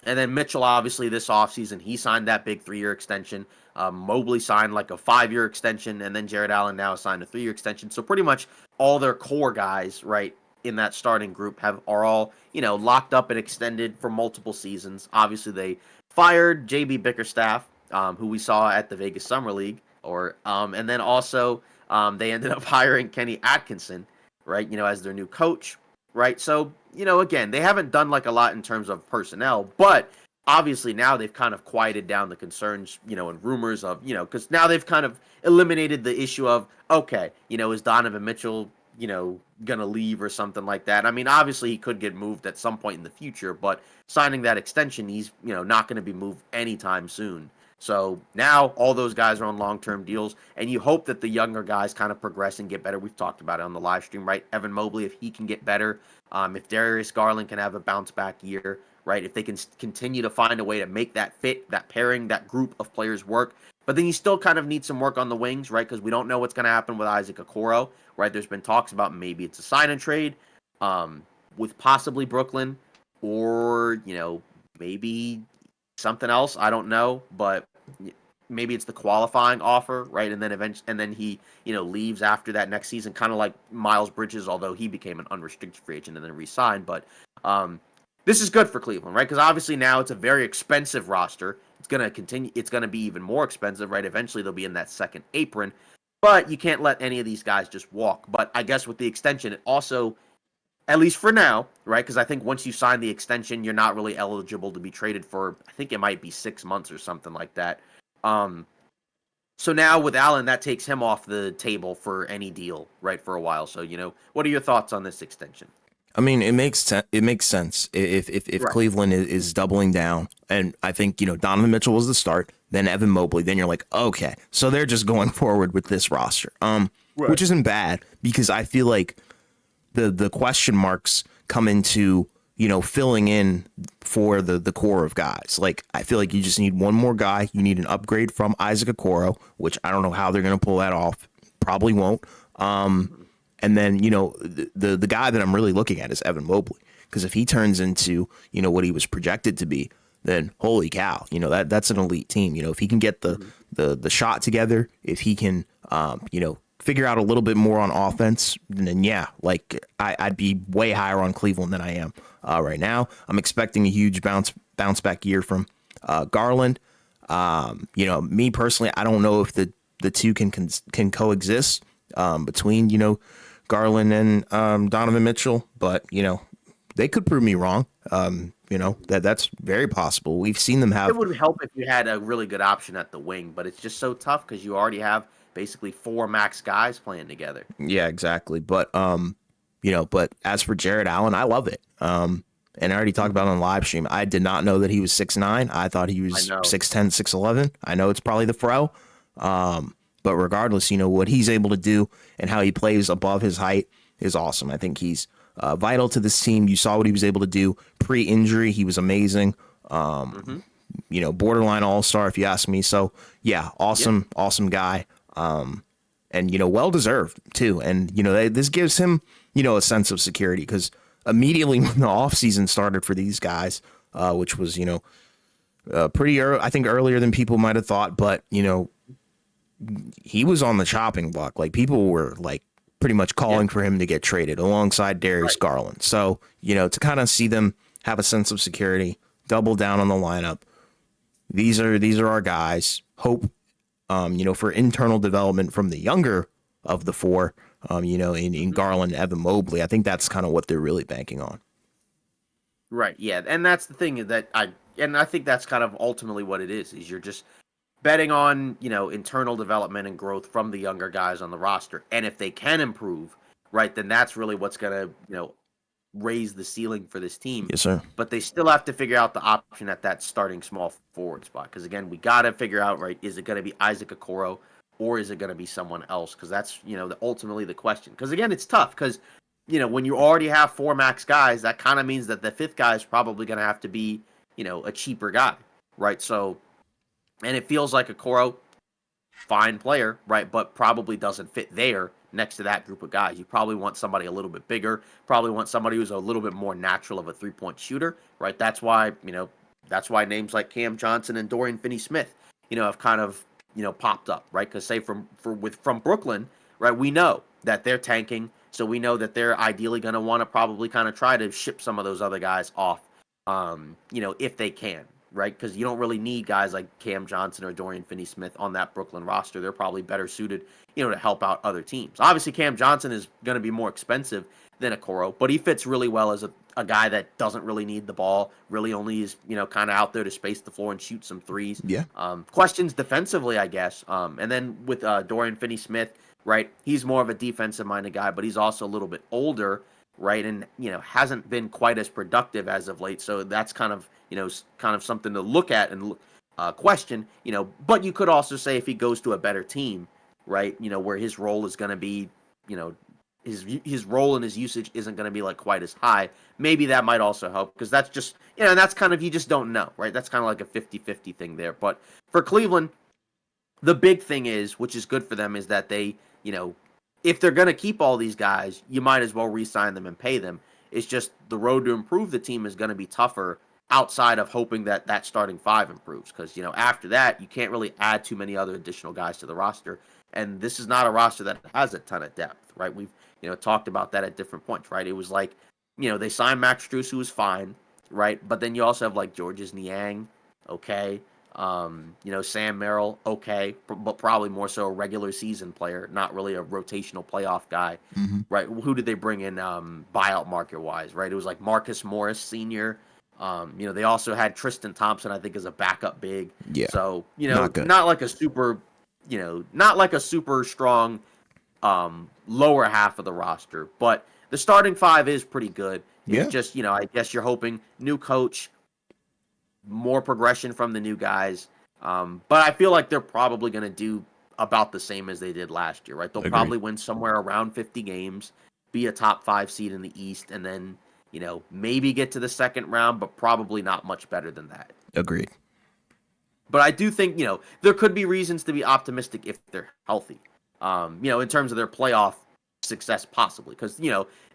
S2: And then Mitchell, obviously, this offseason, he signed that big 3-year extension. Mobley signed like a 5-year extension, and then Jared Allen now signed a 3-year extension. So pretty much all their core guys, right, in that starting group are all, locked up and extended for multiple seasons. Obviously, they fired JB Bickerstaff, who we saw at the Vegas Summer League, and then also they ended up hiring Kenny Atkinson, right, as their new coach. Right. So, again, they haven't done like a lot in terms of personnel, but obviously now they've kind of quieted down the concerns, and rumors of, because now they've kind of eliminated the issue of, okay, is Donovan Mitchell going to leave or something like that. I mean, obviously he could get moved at some point in the future, but signing that extension, he's, not going to be moved anytime soon. So now all those guys are on long-term deals, and you hope that the younger guys kind of progress and get better. We've talked about it on the live stream, right? Evan Mobley, if he can get better, if Darius Garland can have a bounce-back year, right? If they can continue to find a way to make that fit, that pairing, that group of players work. But then you still kind of need some work on the wings, right? Because we don't know what's going to happen with Isaac Okoro, right? There's been talks about maybe it's a sign and trade with possibly Brooklyn, or, maybe something else. I don't know, but maybe it's the qualifying offer, right? And then he, leaves after that next season, kind of like Miles Bridges, although he became an unrestricted free agent and then re-signed. But this is good for Cleveland, right? Because obviously now it's a very expensive roster. It's going to continue. It's going to be even more expensive, right? Eventually they'll be in that second apron, but you can't let any of these guys just walk. But I guess with the extension, it also, at least for now, right? Because I think once you sign the extension, you're not really eligible to be traded for, I think it might be 6 months or something like that. So now with Allen, that takes him off the table for any deal, right, for a while. So, what are your thoughts on this extension?
S1: I mean, it makes sense if
S2: Right.
S1: Cleveland is doubling down, and I think Donovan Mitchell was the start, then Evan Mobley, then you're like, okay, so they're just going forward with this roster, which isn't bad, because I feel like the question marks come into filling in for the core of guys. Like, I feel like you just need one more guy. You need an upgrade from Isaac Okoro, which I don't know how they're going to pull that off. Probably won't. And then, the guy that I'm really looking at is Evan Mobley, because if he turns into, what he was projected to be, then holy cow, that's an elite team. If he can get the shot together, if he can, figure out a little bit more on offense, then yeah, like I'd be way higher on Cleveland than I am right now. I'm expecting a huge bounce back year from Garland. Me personally, I don't know if the two can coexist between Garland and Donovan Mitchell, but they could prove me wrong. That's very possible. We've seen them have.
S2: It would help if you had a really good option at the wing, but it's just so tough because you already have basically 4 max guys playing together.
S1: Yeah, exactly. But but as for Jared Allen, I love it. And I already talked about it on live stream. I did not know that he was 6'9". I thought he was 6'10", 6'11". I know it's probably the fro. But regardless, what he's able to do and how he plays above his height is awesome. I think he's vital to this team. You saw what he was able to do pre-injury. He was amazing. Borderline all-star, if you ask me. So, yeah, awesome guy. And well-deserved, too. And, this gives him, a sense of security, because immediately when the offseason started for these guys, which was, pretty early, I think earlier than people might have thought, but, he was on the chopping block. Like, people were like pretty much calling for him to get traded alongside Darius Garland. So, to kind of see them have a sense of security, double down on the lineup. These are our guys. Hope, for internal development from the younger of the 4, in Garland and Evan Mobley. I think that's kind of what they're really banking on.
S2: Right. Yeah. And that's the thing that I think that's kind of ultimately what it is you're just betting on, internal development and growth from the younger guys on the roster. And if they can improve, right, then that's really what's going to, raise the ceiling for this team.
S1: Yes, sir.
S2: But they still have to figure out the option at that starting small forward spot. Because, again, we got to figure out, right, is it going to be Isaac Okoro or is it going to be someone else? Because that's, ultimately the question. Because, again, it's tough because, when you already have 4 max guys, that kind of means that the 5th guy is probably going to have to be, a cheaper guy, right? So, and it feels like Okoro, fine player, right, but probably doesn't fit there next to that group of guys. You probably want somebody a little bit bigger, probably want somebody who's a little bit more natural of a 3-point shooter, right? That's why, that's why names like Cam Johnson and Dorian Finney-Smith, have kind of, popped up, right? Because say from Brooklyn, right, we know that they're tanking, so we know that they're ideally going to want to probably kind of try to ship some of those other guys off, if they can, right? Because you don't really need guys like Cam Johnson or Dorian Finney-Smith on that Brooklyn roster. They're probably better suited, to help out other teams. Obviously, Cam Johnson is going to be more expensive than Okoro, but he fits really well as a guy that doesn't really need the ball, really only is, kind of out there to space the floor and shoot some threes.
S1: Yeah.
S2: Questions defensively, I guess. And then with Dorian Finney-Smith, right? He's more of a defensive-minded guy, but he's also a little bit older, right? And, hasn't been quite as productive as of late. So that's kind of, kind of something to look at and question, but you could also say if he goes to a better team, right? Where his role is going to be, you know, his role and his usage isn't going to be like quite as high. Maybe that might also help because that's just, and that's kind of, you just don't know, right? That's kind of like a 50-50 thing there. But for Cleveland, the big thing is, which is good for them, is that they, if they're going to keep all these guys, you might as well re-sign them and pay them. It's just the road to improve the team is going to be tougher outside of hoping that that starting five improves. Because, after that, you can't really add too many other additional guys to the roster. And this is not a roster that has a ton of depth, right? We've, talked about that at different points, right? It was like, they signed Max Strus, who was fine, right? But then you also have like Georges Niang, okay? Sam Merrill, okay, but probably more so a regular season player, not really a rotational playoff guy, right? Who did they bring in buyout market wise, right? It was like Marcus Morris Sr. They also had Tristan Thompson, I think, as a backup big.
S1: Yeah,
S2: So,
S1: not good.
S2: not like a super, not like a super strong lower half of the roster, but the starting five is pretty good. It's
S1: Yeah,
S2: just, I guess you're hoping new coach, more progression from the new guys. But I feel like they're probably going to do about the same as they did last year, right? They'll
S1: agreed.
S2: probably win somewhere around 50 games, be a top 5 seed in the East, and then, maybe get to the second round, but probably not much better than that.
S1: Agreed.
S2: But I do think, there could be reasons to be optimistic if they're healthy, in terms of their playoff success possibly. Because,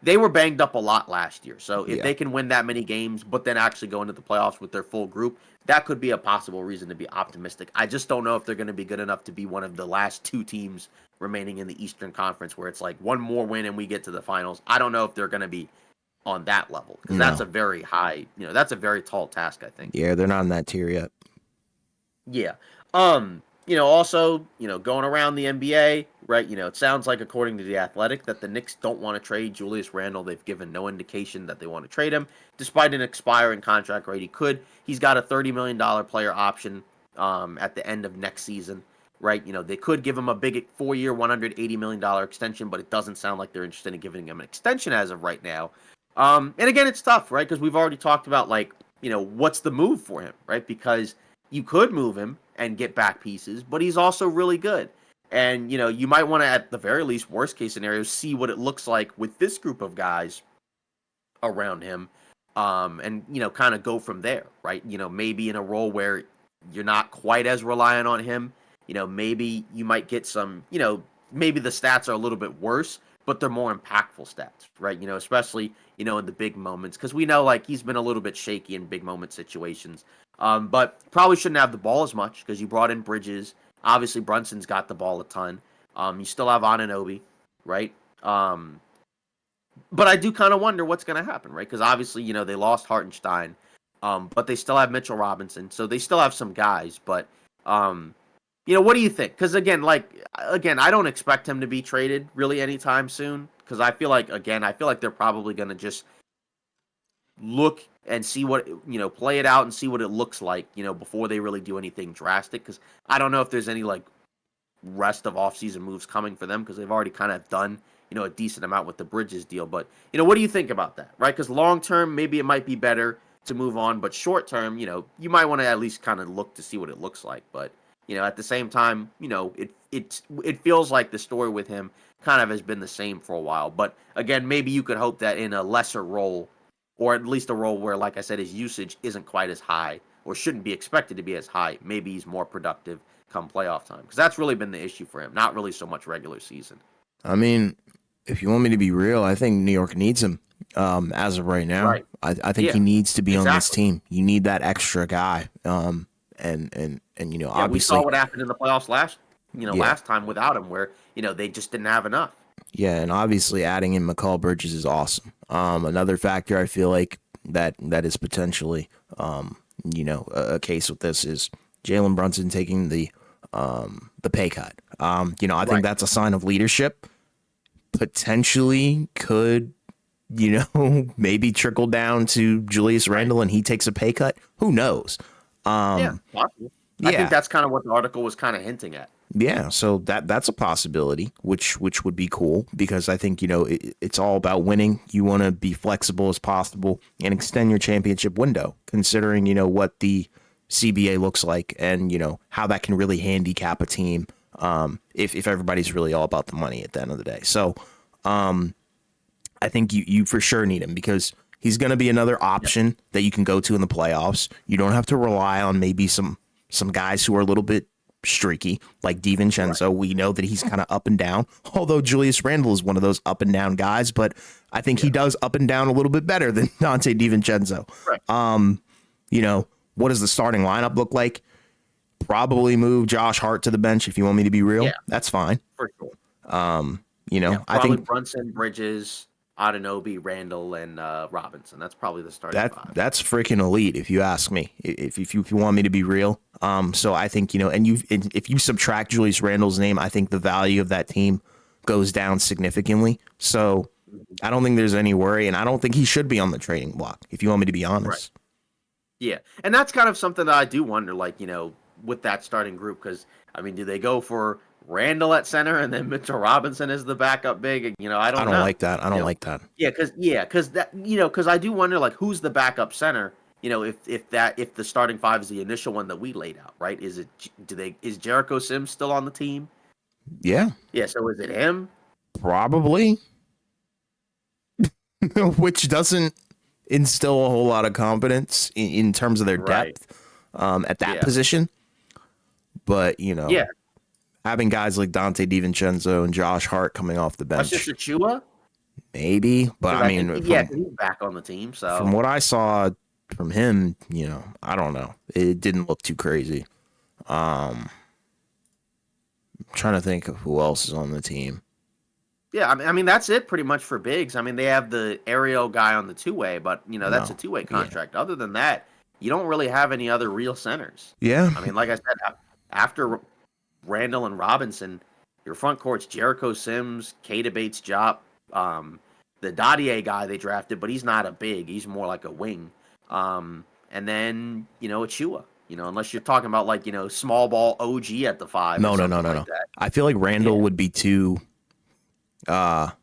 S2: they were banged up a lot last year. So if
S1: Yeah.
S2: they can win that many games, but then actually go into the playoffs with their full group, that could be a possible reason to be optimistic. I just don't know if they're going to be good enough to be one of the last 2 teams remaining in the Eastern Conference where it's like one more win and we get to the finals. I don't know if they're going to be on that level because that's
S1: No.
S2: a very high, that's a very tall task, I think.
S1: Yeah, they're not in that tier yet.
S2: Yeah. Also, going around the NBA, right? It sounds like, according to The Athletic, that the Knicks don't want to trade Julius Randle. They've given no indication that they want to trade him, despite an expiring contract, right? He's got a $30 million player option at the end of next season, right? They could give him a big 4-year, $180 million extension, but it doesn't sound like they're interested in giving him an extension as of right now. And again, it's tough, right? Because we've already talked about, like, what's the move for him, right? Because you could move him and get back pieces, but he's also really good. And, you might want to, at the very least, worst case scenario, see what it looks like with this group of guys around him. And, kind of go from there, right? Maybe in a role where you're not quite as reliant on him, maybe you might get some, maybe the stats are a little bit worse, but they're more impactful stats, right? Especially, in the big moments, because we know, like, he's been a little bit shaky in big moment situations. But probably shouldn't have the ball as much because you brought in Bridges. Obviously, Brunson's got the ball a ton. You still have Anunoby, right? But I do kind of wonder what's going to happen, right? Because obviously, they lost Hartenstein, but they still have Mitchell Robinson, so they still have some guys. But what do you think? Because again, I don't expect him to be traded really anytime soon. Because I feel like they're probably going to just look and see what, play it out and see what it looks like, before they really do anything drastic. Because I don't know if there's any like rest of offseason moves coming for them because they've already kind of done, a decent amount with the Bridges deal. But, what do you think about that, right? Because long term, maybe it might be better to move on, but short term, you might want to at least kind of look to see what it looks like. But, at the same time, it feels like the story with him kind of has been the same for a while. But again, maybe you could hope that in a lesser role, or at least a role where, like I said, his usage isn't quite as high or shouldn't be expected to be as high. Maybe he's more productive come playoff time because that's really been the issue for him, not really so much regular season.
S1: I mean, if you want me to be real, I think New York needs him as of right now.
S2: Right.
S1: I think
S2: Yeah,
S1: he needs to be on this
S2: exactly.
S1: team. You need that extra guy. And
S2: Yeah, we saw
S1: obviously,
S2: what happened in the playoffs
S1: yeah.
S2: last time without him, where they just didn't have enough.
S1: Yeah, and obviously adding in McCall Bridges is awesome. Another factor I feel like that is potentially a case with this is Jalen Brunson taking the pay cut. I think
S2: Right.
S1: that's a sign of leadership. Potentially could maybe trickle down to Julius
S2: Right.
S1: Randle and he takes a pay cut. Who knows?
S2: Yeah, possible. I think
S1: Yeah,
S2: that's kind of what the article was kind of hinting at.
S1: Yeah, so that's a possibility, which would be cool because I think it's all about winning. You want to be flexible as possible and extend your championship window, considering what the CBA looks like and how that can really handicap a team if everybody's really all about the money at the end of the day. So I think you for sure need him because he's going to be another
S2: Yep.
S1: option that you can go to in the playoffs. You don't have to rely on maybe some guys who are a little bit streaky like
S2: Right.
S1: DiVincenzo. We know that he's kind of up and down, although Julius Randle is one of those up and down guys, but I think he
S2: Yeah.
S1: does up and down a little bit better than Dante DiVincenzo.
S2: Right.
S1: What does the starting lineup look like? Probably move Josh Hart to the bench if you want me to be real.
S2: Yeah.
S1: That's fine.
S2: For sure. Yeah.
S1: I
S2: Probably
S1: think
S2: Brunson, Bridges, Adenobi, Randall, and Robinson. That's probably the starting
S1: that
S2: five.
S1: that's freaking elite if you ask me. If you want me to be real. So I think and if you subtract Julius Randle's name, I think the value of that team goes down significantly. So
S2: Mhm.
S1: I don't think there's any worry, and I don't think he should be on the trading block. If you want me to be
S2: Right.
S1: honest.
S2: Yeah, and that's kind of something that I do wonder, like, with that starting group, because I mean, do they go for Randall at center and then Mitchell Robinson as the backup big? And, I
S1: I
S2: don't
S1: don't
S2: know.
S1: like that. I
S2: You
S1: don't
S2: know,
S1: like that.
S2: because I do wonder, like, who's the backup center? If the starting five is the initial one that we laid out, right? Is Jericho Sims still on the team?
S1: Yeah,
S2: Yeah, so is it him?
S1: probably. Which doesn't instill a whole lot of confidence in terms of their
S2: Right.
S1: depth at that
S2: Yeah.
S1: position. But
S2: Yeah.
S1: having guys like Dante DiVincenzo and Josh Hart coming off the
S2: That's just
S1: bench,
S2: Achua?
S1: maybe. But
S2: Because
S1: I
S2: I think,
S1: mean,
S2: yeah, 'cause he's back on the team.
S1: from
S2: So
S1: what I saw from him, I don't know. It didn't look too crazy. I'm trying to think of who else is on the team.
S2: yeah, I mean that's it pretty much for bigs. I mean they have the aerial guy on the two way, but that's a
S1: No.
S2: two way
S1: Yeah.
S2: contract. Other than that, you don't really have any other real centers.
S1: Yeah.
S2: I mean, like I said, after Randall and Robinson, your front court's Jericho Sims, Kata Bates, Jop, the Dadier guy they drafted, but he's not a big. He's more like a wing. And then Achua. Unless you're talking about like small ball OG at the five or
S1: No, no, no,
S2: something
S1: no,
S2: like
S1: no.
S2: that.
S1: I feel like
S2: Yeah,
S1: Randall would be too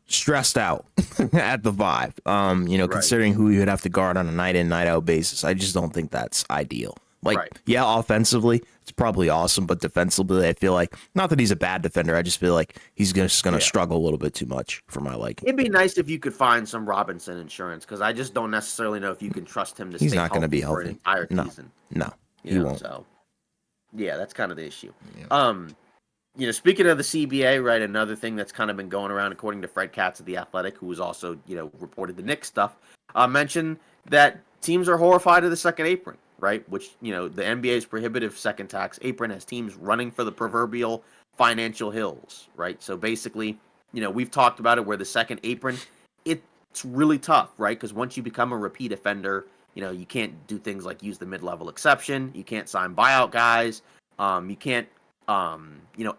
S1: stressed out at the vibe.
S2: right,
S1: Considering who you would have to guard on a night in, night out basis. I just don't think that's ideal. Like,
S2: right.
S1: yeah, offensively, it's probably awesome, but defensively, I feel like not that he's a bad defender. I just feel like he's just gonna
S2: Yeah.
S1: struggle a little bit too much for my liking.
S2: It'd be nice if you could find some Robinson insurance because I just don't necessarily know if you can trust him to
S1: He's
S2: stay
S1: not gonna be
S2: healthy for an
S1: healthy.
S2: entire
S1: No,
S2: season.
S1: no, he won't.
S2: So yeah, that's kind of the issue.
S1: Yeah.
S2: Speaking of the CBA, right? Another thing that's kind of been going around, according to Fred Katz of the Athletic, who was also reported the Knicks stuff, mentioned that teams are horrified of the second apron, right? Which the NBA's prohibitive second tax apron has teams running for the proverbial financial hills, right? So basically, we've talked about it where the second apron, it's really tough, right? Because once you become a repeat offender, you can't do things like use the mid-level exception. You can't sign buyout guys. You can't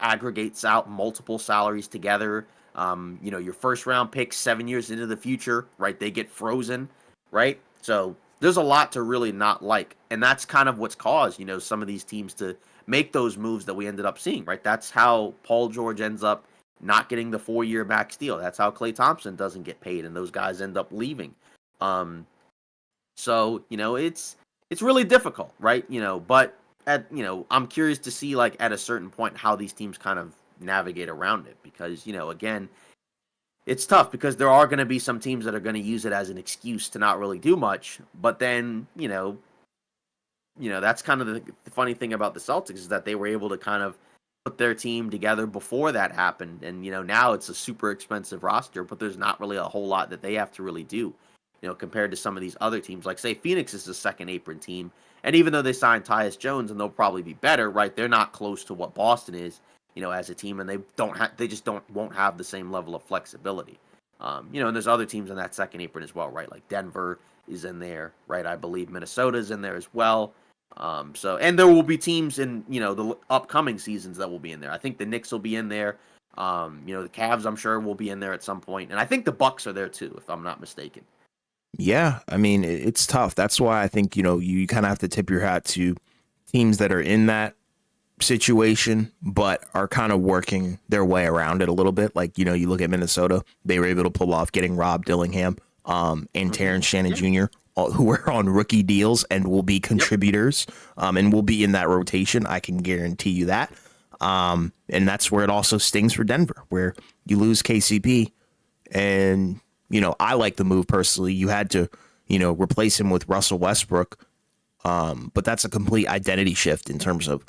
S2: aggregates out multiple salaries together. Your first round picks 7 years into the future, right? They get frozen, right? So there's a lot to really not like. And that's kind of what's caused, some of these teams to make those moves that we ended up seeing, right? That's how Paul George ends up not getting the 4 year max deal. That's how Klay Thompson doesn't get paid and those guys end up leaving. Um, so, it's really difficult, right? But I'm curious to see like at a certain point how these teams kind of navigate around it because, again, it's tough because there are going to be some teams that are going to use it as an excuse to not really do much, but then, that's kind of the funny thing about the Celtics is that they were able to kind of put their team together before that happened and now it's a super expensive roster, but there's not really a whole lot that they have to really do compared to some of these other teams. Like, say, Phoenix is the second apron team. And even though they signed Tyus Jones and they'll probably be better, right? They're not close to what Boston is, as a team. And they just won't have the same level of flexibility. And there's other teams in that second apron as well, right? Like Denver is in there, right? I believe Minnesota's in there as well. And there will be teams in, the upcoming seasons that will be in there. I think the Knicks will be in there. The Cavs, I'm sure, will be in there at some point. And I think the Bucks are there too, if I'm not mistaken.
S1: Yeah, I mean it's tough. That's why I think you kind of have to tip your hat to teams that are in that situation, but are kind of working their way around it a little bit. Like, you look at Minnesota, they were able to pull off getting Rob Dillingham and Terrence Shannon Jr., who are on rookie deals and will be contributors and will be in that rotation. I can guarantee you that. And that's where it also stings for Denver, where you lose KCP. And, I like the move personally. You had to, replace him with Russell Westbrook. But that's a complete identity shift in terms of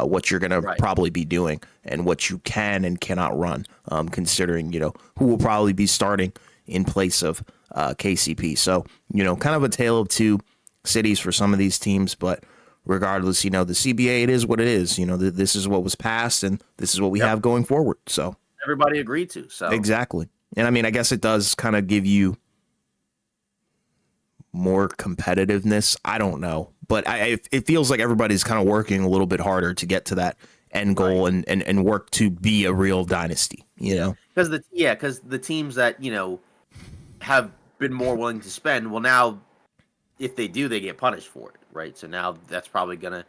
S1: what you're going to probably be doing and what you can and cannot run, considering, who will probably be starting in place of KCP. So, kind of a tale of two cities for some of these teams. But regardless, the CBA, it is what it is. This is what was passed and this is what we have going forward. So
S2: everybody agreed to. So
S1: exactly. And I mean, I guess it does kind of give you more competitiveness. I don't know, but it feels like everybody's kind of working a little bit harder to get to that end goal and work to be a real dynasty,
S2: because the teams that, have been more willing to spend, well, now if they do, they get punished for it. Right. So now that's probably going to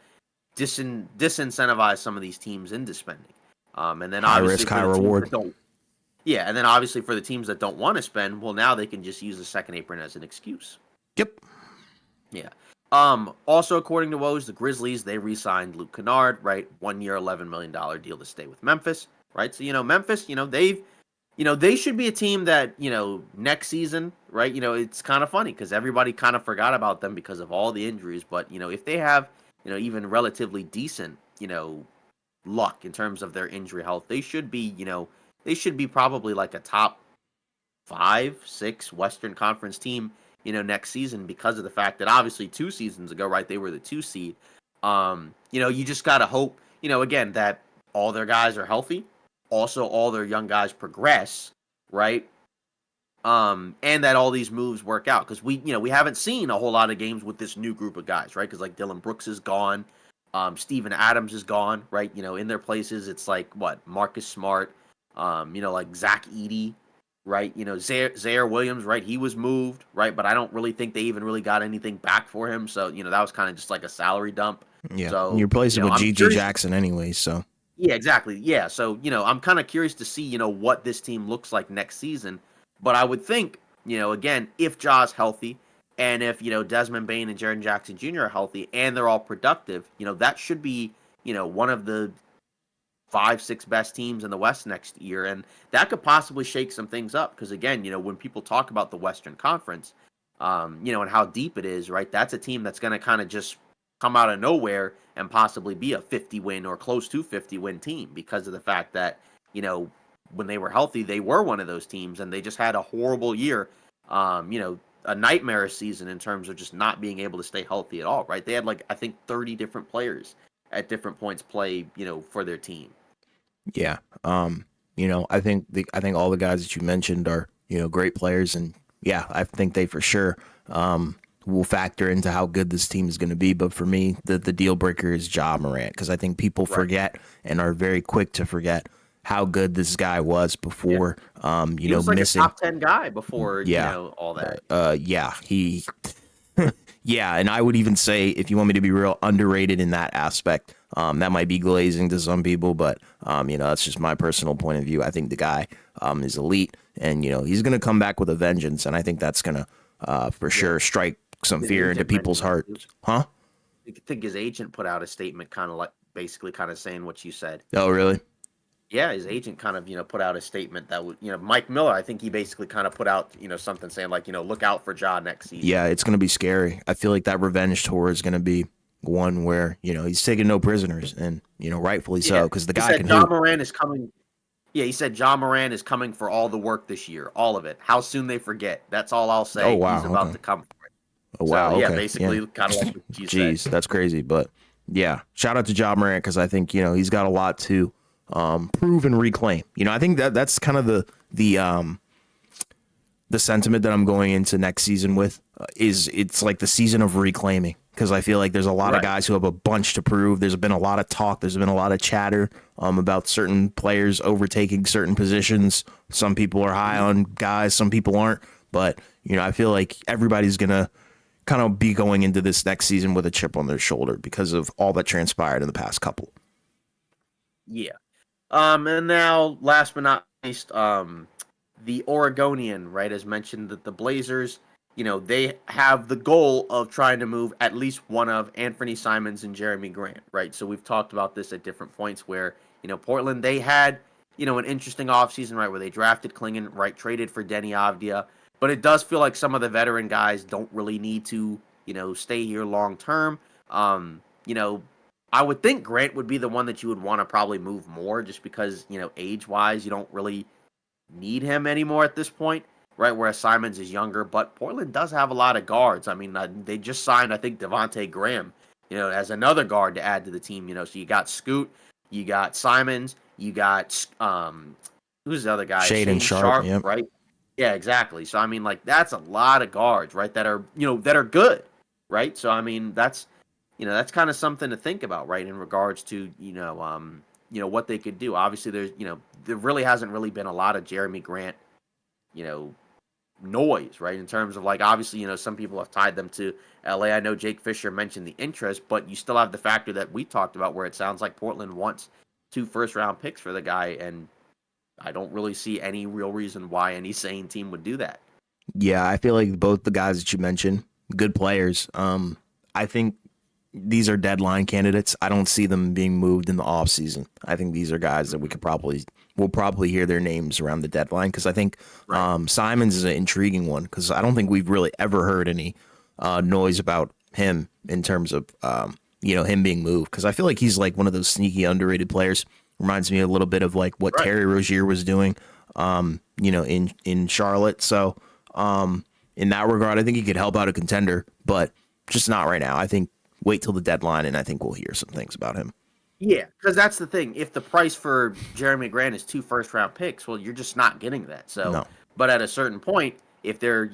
S2: disincentivize some of these teams into spending. And then
S1: high
S2: obviously
S1: risk, high reward.
S2: And then obviously for the teams that don't want to spend, well, now they can just use the second apron as an excuse.
S1: Yep.
S2: Yeah. Also, according to Woj, the Grizzlies, they re-signed Luke Kennard, right? 1 year, $11 million deal to stay with Memphis, right? So, Memphis, they should be a team that, next season, right? It's kind of funny because everybody kind of forgot about them because of all the injuries. But, if they have, even relatively decent, luck in terms of their injury health, they should be probably like a top 5-6 Western Conference team, next season, because of the fact that obviously 2 seasons ago, right, they were the 2 seed. You just got to hope, again, that all their guys are healthy. Also, all their young guys progress, right? And that all these moves work out, because we haven't seen a whole lot of games with this new group of guys, right? Because like Dylan Brooks is gone, Steven Adams is gone, right? In their places, it's like Marcus Smart, like Zach Edey, right? Zaire Williams, right? He was moved, right? But I don't really think they even really got anything back for him. So, that was kind of just like a salary dump.
S1: Yeah.
S2: So,
S1: you're replacing with G.G. Jackson anyway, so.
S2: Yeah, exactly. Yeah. So, I'm kind of curious to see, what this team looks like next season. But I would think, again, if Ja's healthy and if, Desmond Bane and Jaren Jackson Jr. are healthy and they're all productive, that should be, one of the 5-6 best teams in the West next year. And that could possibly shake some things up. Because, again, when people talk about the Western Conference, and how deep it is, right, that's a team that's going to kind of just come out of nowhere and possibly be a 50-win or close to 50-win team because of the fact that, when they were healthy, they were one of those teams and they just had a horrible year, a nightmare season in terms of just not being able to stay healthy at all, right? They had I think 30 different players at different points play, for their team.
S1: Yeah. I think all the guys that you mentioned are, great players, and yeah, I think they for sure will factor into how good this team is going to be. But for me, the deal breaker is Ja Morant, because I think people forget and are very quick to forget how good this guy was before,
S2: he was like
S1: missing
S2: a top 10 guy before, all that.
S1: He, yeah. And I would even say, if you want me to be real, underrated in that aspect. That might be glazing to some people, but, that's just my personal point of view. I think the guy, is elite, and, he's going to come back with a vengeance. And I think that's going to, for sure, strike some fear into people's hearts. Huh?
S2: I think his agent put out a statement basically saying what you said.
S1: Oh, really?
S2: Yeah, his agent kind of, put out a statement that would, Mike Miller, I think he basically kind of put out, something saying look out for Ja next season.
S1: Yeah, it's going to be scary. I feel like that revenge tour is going to be one where, he's taking no prisoners, and, rightfully so, because the guy can
S2: Ja Morant is coming. Yeah, he said Ja Morant is coming for all the work this year, all of it. How soon they forget. That's all I'll say.
S1: Oh, wow.
S2: He's about to come for it.
S1: Oh, wow.
S2: So, yeah,
S1: okay.
S2: basically kind of like what you said.
S1: Jeez, that's crazy. But, yeah, shout out to Ja Morant, because I think, he's got a lot to prove and reclaim. I think that's kind of the sentiment that I'm going into next season with, is it's like the season of reclaiming, because I feel like there's a lot of guys who have a bunch to prove. There's been a lot of talk. There's been a lot of chatter about certain players overtaking certain positions. Some people are high on guys, some people aren't. But, I feel like everybody's going to kind of be going into this next season with a chip on their shoulder because of all that transpired in the past couple.
S2: Yeah. And now, last but not least, the Oregonian, right, as mentioned, that the Blazers, they have the goal of trying to move at least one of Anthony Simons and Jeremy Grant, right? So we've talked about this at different points where, Portland, they had, an interesting offseason, right, where they drafted Klingon, right, traded for Denny Avdia. But it does feel like some of the veteran guys don't really need to, stay here long term. I would think Grant would be the one that you would want to probably move more just because, age wise, you don't really need him anymore at this point, right? Whereas Simons is younger, but Portland does have a lot of guards. I mean, they just signed, I think, Devontae Graham, as another guard to add to the team, So you got Scoot, you got Simons, you got, who's the other guy?
S1: Shaden
S2: Shane
S1: Sharp.
S2: Sharp,
S1: Yep.
S2: right? Yeah, exactly. So, I mean, like, that's a lot of guards, right? That are, that are good, right? So, I mean, that's kind of something to think about, right? In regards to, what they could do. Obviously, there really hasn't really been a lot of Jeremy Grant, you know, noise, right? In terms of like, obviously, some people have tied them to LA. I know Jake Fisher mentioned the interest, but you still have the factor that we talked about where it sounds like Portland wants 2 first-round picks for the guy, and I don't really see any real reason why any sane team would do that.
S1: Yeah, I feel like both the guys that you mentioned, good players. I think these are deadline candidates. I don't see them being moved in the offseason. I think these are guys that we'll probably hear their names around the deadline because I think
S2: Right.
S1: Simons is an intriguing one because I don't think we've really ever heard any noise about him in terms of him being moved because I feel like he's like one of those sneaky underrated players. Reminds me a little bit of like what
S2: Right.
S1: Terry Rozier was doing, in Charlotte. So in that regard, I think he could help out a contender, but just not right now. I think wait till the deadline, and I think we'll hear some things about him.
S2: Yeah, because that's the thing. If the price for Jeremy Grant is 2 first-round picks, well, you're just not getting that. So,
S1: No,
S2: but at a certain point, if they're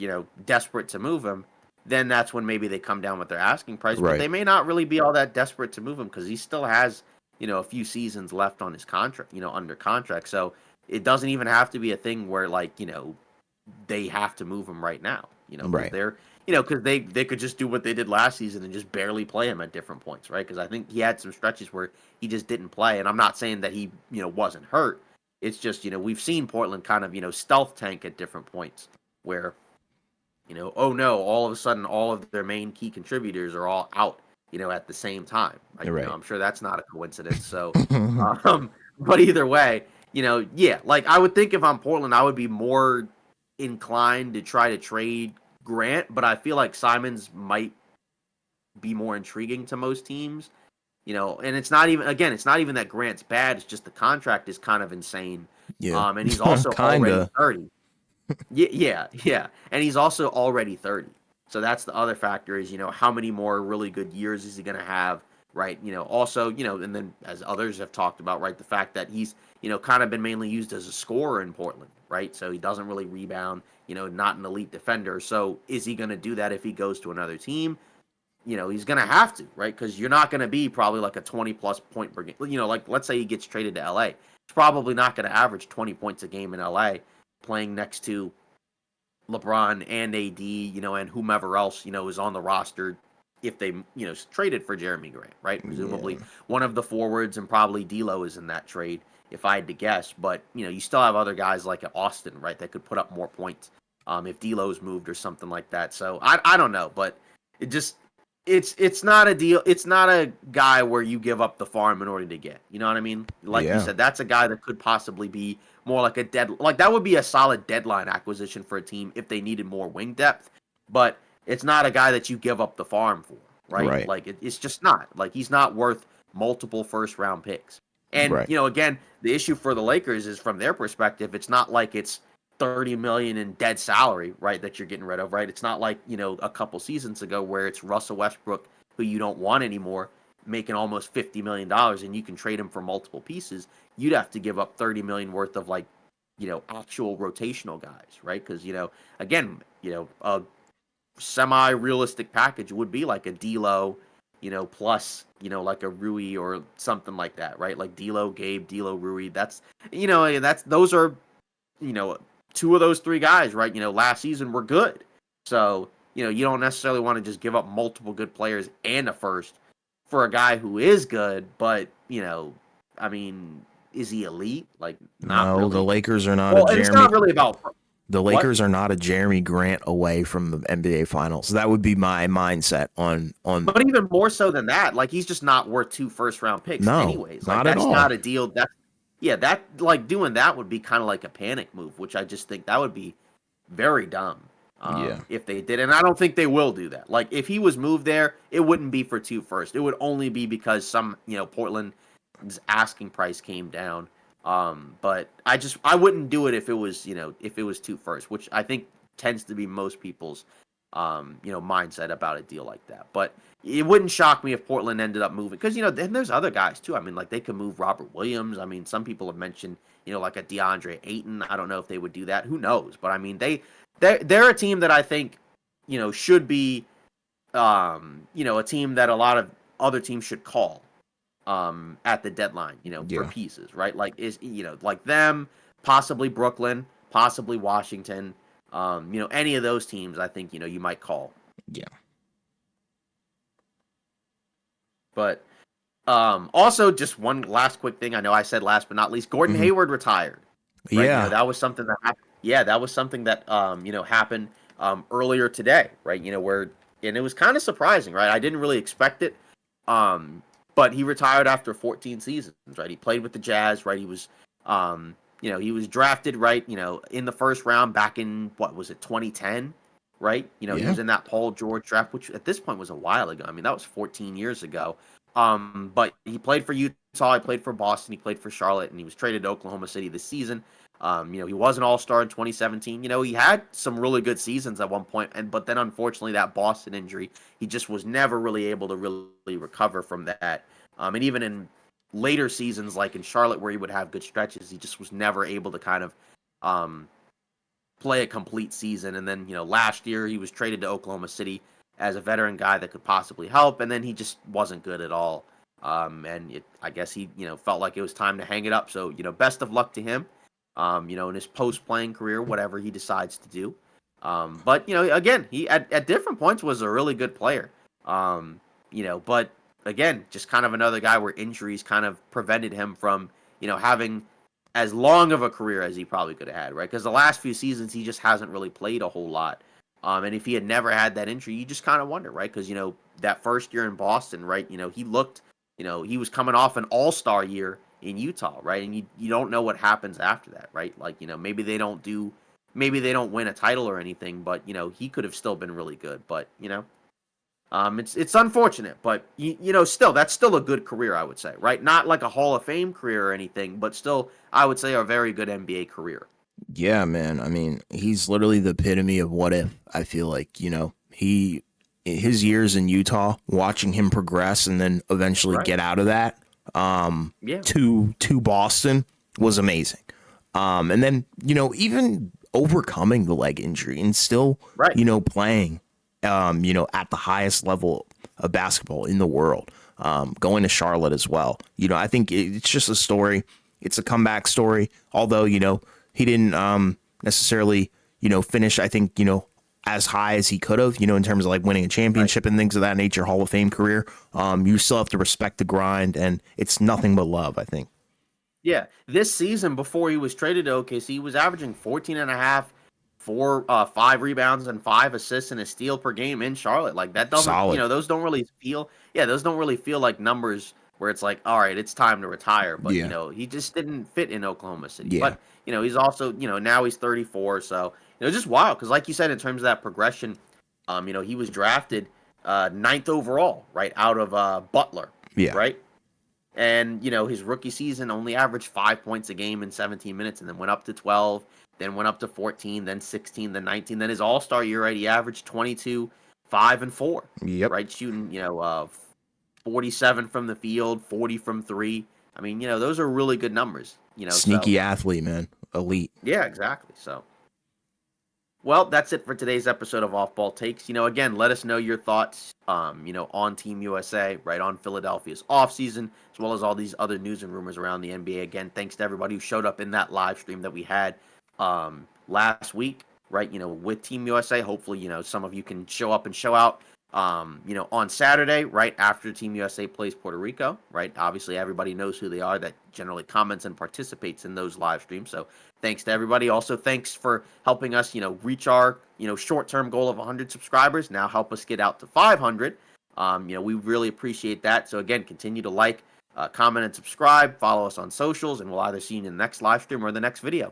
S2: desperate to move him, then that's when maybe they come down with their asking price. But
S1: right,
S2: they may not really be all that desperate to move him because he still has a few seasons left on his contract, under contract. So it doesn't even have to be a thing where like they have to move him right now, because
S1: right,
S2: they're, because they could just do what they did last season and just barely play him at different points, right? Because I think he had some stretches where he just didn't play, and I'm not saying that he, wasn't hurt. It's just, we've seen Portland kind of, stealth tank at different points where, oh no, all of a sudden all of their main key contributors are all out, at the same time. Like,
S1: right.
S2: I'm sure that's not a coincidence. So, but either way, yeah, like I would think if I'm Portland, I would be more inclined to try to trade Grant, but I feel like Simons might be more intriguing to most teams. And it's not even again, it's not even that Grant's bad, it's just the contract is kind of insane.
S1: Yeah,
S2: And he's also already
S1: kinda.
S2: 30. Yeah, yeah, yeah. And he's also already 30. So that's the other factor is, how many more really good years is he going to have, right? Also, and then as others have talked about, right, the fact that he's, kind of been mainly used as a scorer in Portland, right? So he doesn't really rebound, not an elite defender. So is he going to do that if he goes to another team? He's going to have to, right? Because you're not going to be probably like a 20 plus point per game. Like let's say he gets traded to LA. He's probably not going to average 20 points a game in LA playing next to LeBron and AD, and whomever else, is on the roster if they, traded for Jeremy Grant, right?
S1: Yeah,
S2: Presumably one of the forwards and probably D'Lo is in that trade, if I had to guess. But, you still have other guys like Austin, right, that could put up more points if D'Lo's moved or something like that. So I don't know, but it just it's not a deal. It's not a guy where you give up the farm in order to get. You know what I mean? Like you
S1: yeah,
S2: said, that's a guy that could possibly be more like like that would be a solid deadline acquisition for a team if they needed more wing depth. But it's not a guy that you give up the farm for, right?
S1: right,
S2: Like it's just not. Like he's not worth multiple first-round picks. And
S1: right.
S2: again, the issue for the Lakers is from their perspective, it's not like it's 30 million in dead salary, right, that you're getting rid of, right? It's not like, a couple seasons ago where it's Russell Westbrook, who you don't want anymore, making almost $50 million and you can trade him for multiple pieces. You'd have to give up 30 million worth of like, actual rotational guys, right? Because, again, a semi-realistic package would be like a D'Lo, plus, like a Rui or something like that, right? Like D'Lo, Gabe, D'Lo, Rui. Those are, you know, two of those three guys, right? Last season were good. So, you don't necessarily want to just give up multiple good players and a first for a guy who is good, but, I mean, is he elite? Like, not
S1: No, the
S2: really.
S1: Lakers are not a
S2: Well, and it's
S1: Jeremy.
S2: not really about
S1: The
S2: what.
S1: Lakers are not a Jeremy Grant away from the NBA Finals. That would be my mindset on.
S2: But even more so than that, like he's just not worth 2 first-round picks,
S1: No,
S2: anyways. Like
S1: not at
S2: that's
S1: all.
S2: not a deal. That like doing that would be kind of like a panic move, which I just think that would be very dumb
S1: Yeah,
S2: if they did. And I don't think they will do that. Like if he was moved there, it wouldn't be for 2 first. It would only be because Portland's asking price came down. But I wouldn't do it if it was 2 first, which I think tends to be most people's mindset about a deal like that. But it wouldn't shock me if Portland ended up moving because then there's other guys too. I mean, like they could move Robert Williams. I mean, some people have mentioned like a DeAndre Ayton. I don't know if they would do that. Who knows? But I mean, they're a team that I think should be a team that a lot of other teams should call at the deadline. For
S1: yeah,
S2: pieces, right? Like like them, possibly Brooklyn, possibly Washington. Any of those teams, I think you might call.
S1: yeah.
S2: But also, just one last quick thing. I know I said last but not least, Gordon
S1: Hmm.
S2: Hayward retired. Right?
S1: Yeah,
S2: That was something that happened. Yeah, that was something that happened earlier today. Right? And it was kind of surprising. Right? I didn't really expect it. Um, but he retired after 14 seasons. Right? He played with the Jazz. Right? He was he was drafted right. In the first round back in what was it 2010. Right? He
S1: yeah,
S2: was in that Paul George draft, which at this point was a while ago. I mean, that was 14 years ago. But he played for Utah, he played for Boston, he played for Charlotte, and he was traded to Oklahoma City this season. He was an All-Star in 2017. He had some really good seasons at one point, but then unfortunately that Boston injury, he just was never really able to really recover from that. And even in later seasons, like in Charlotte, where he would have good stretches, he just was never able to kind of um, play a complete season. And then, last year he was traded to Oklahoma City as a veteran guy that could possibly help, and then he just wasn't good at all. I guess he, felt like it was time to hang it up. So, best of luck to him, in his post-playing career, whatever he decides to do. But, again, he at different points was a really good player. But again, just kind of another guy where injuries kind of prevented him from, having as long of a career as he probably could have had, right? Because the last few seasons he just hasn't really played a whole lot. And if he had never had that injury, you just kind of wonder, right? Because that first year in Boston, right? He looked, he was coming off an All-Star year in Utah, right? And you don't know what happens after that, right? Like maybe they don't win a title or anything, but he could have still been really good, but it's unfortunate, but still that's still a good career, I would say, right? Not like a Hall of Fame career or anything, but still, I would say a very good NBA career.
S1: yeah, man. I mean, he's literally the epitome of what if. I feel like his years in Utah, watching him progress and then eventually
S2: Right?
S1: get out of that
S2: Yeah.
S1: to Boston was amazing. And then even overcoming the leg injury and still
S2: Right.
S1: playing at the highest level of basketball in the world. Going to Charlotte as well. I think it's just a story. It's a comeback story. Although he didn't necessarily finish. I think as high as he could have. In terms of like winning a
S2: Right.
S1: championship and things of that nature, Hall of Fame career. You still have to respect the grind, and it's nothing but love. I think.
S2: Yeah. This season before he was traded to OKC, he was averaging 14 and a half, 5 rebounds and 5 assists and a steal per game in Charlotte. Like that doesn't,
S1: Solid.
S2: those don't really feel like numbers where it's like, all right, it's time to retire. But,
S1: Yeah.
S2: he just didn't fit in Oklahoma City.
S1: Yeah.
S2: But, he's also, now he's 34. So, just wild. Cause like you said, in terms of that progression, he was drafted ninth overall, right? Out of Butler,
S1: Yeah.
S2: right? And, his rookie season only averaged 5 points a game in 17 minutes and then went up to 12, then went up to 14, then 16, then 19. Then his All-Star year, right, he averaged 22, 5, and 4,
S1: Yep.
S2: right? Shooting, 47 from the field, 40 from three. I mean, those are really good numbers, so
S1: Sneaky athlete, man. Elite.
S2: yeah, exactly. So, well, that's it for today's episode of Off Ball Takes. Again, let us know your thoughts, on Team USA, right, on Philadelphia's offseason, as well as all these other news and rumors around the NBA. Again, thanks to everybody who showed up in that live stream that we had last week, right, with Team USA. Hopefully, some of you can show up and show out on Saturday, right after Team USA plays Puerto Rico, right? Obviously, everybody knows who they are that generally comments and participates in those live streams. So thanks to everybody. Also, thanks for helping us, reach our, short-term goal of 100 subscribers. Now help us get out to 500. We really appreciate that. So again, continue to like, comment, and subscribe. Follow us on socials, and we'll either see you in the next live stream or the next video.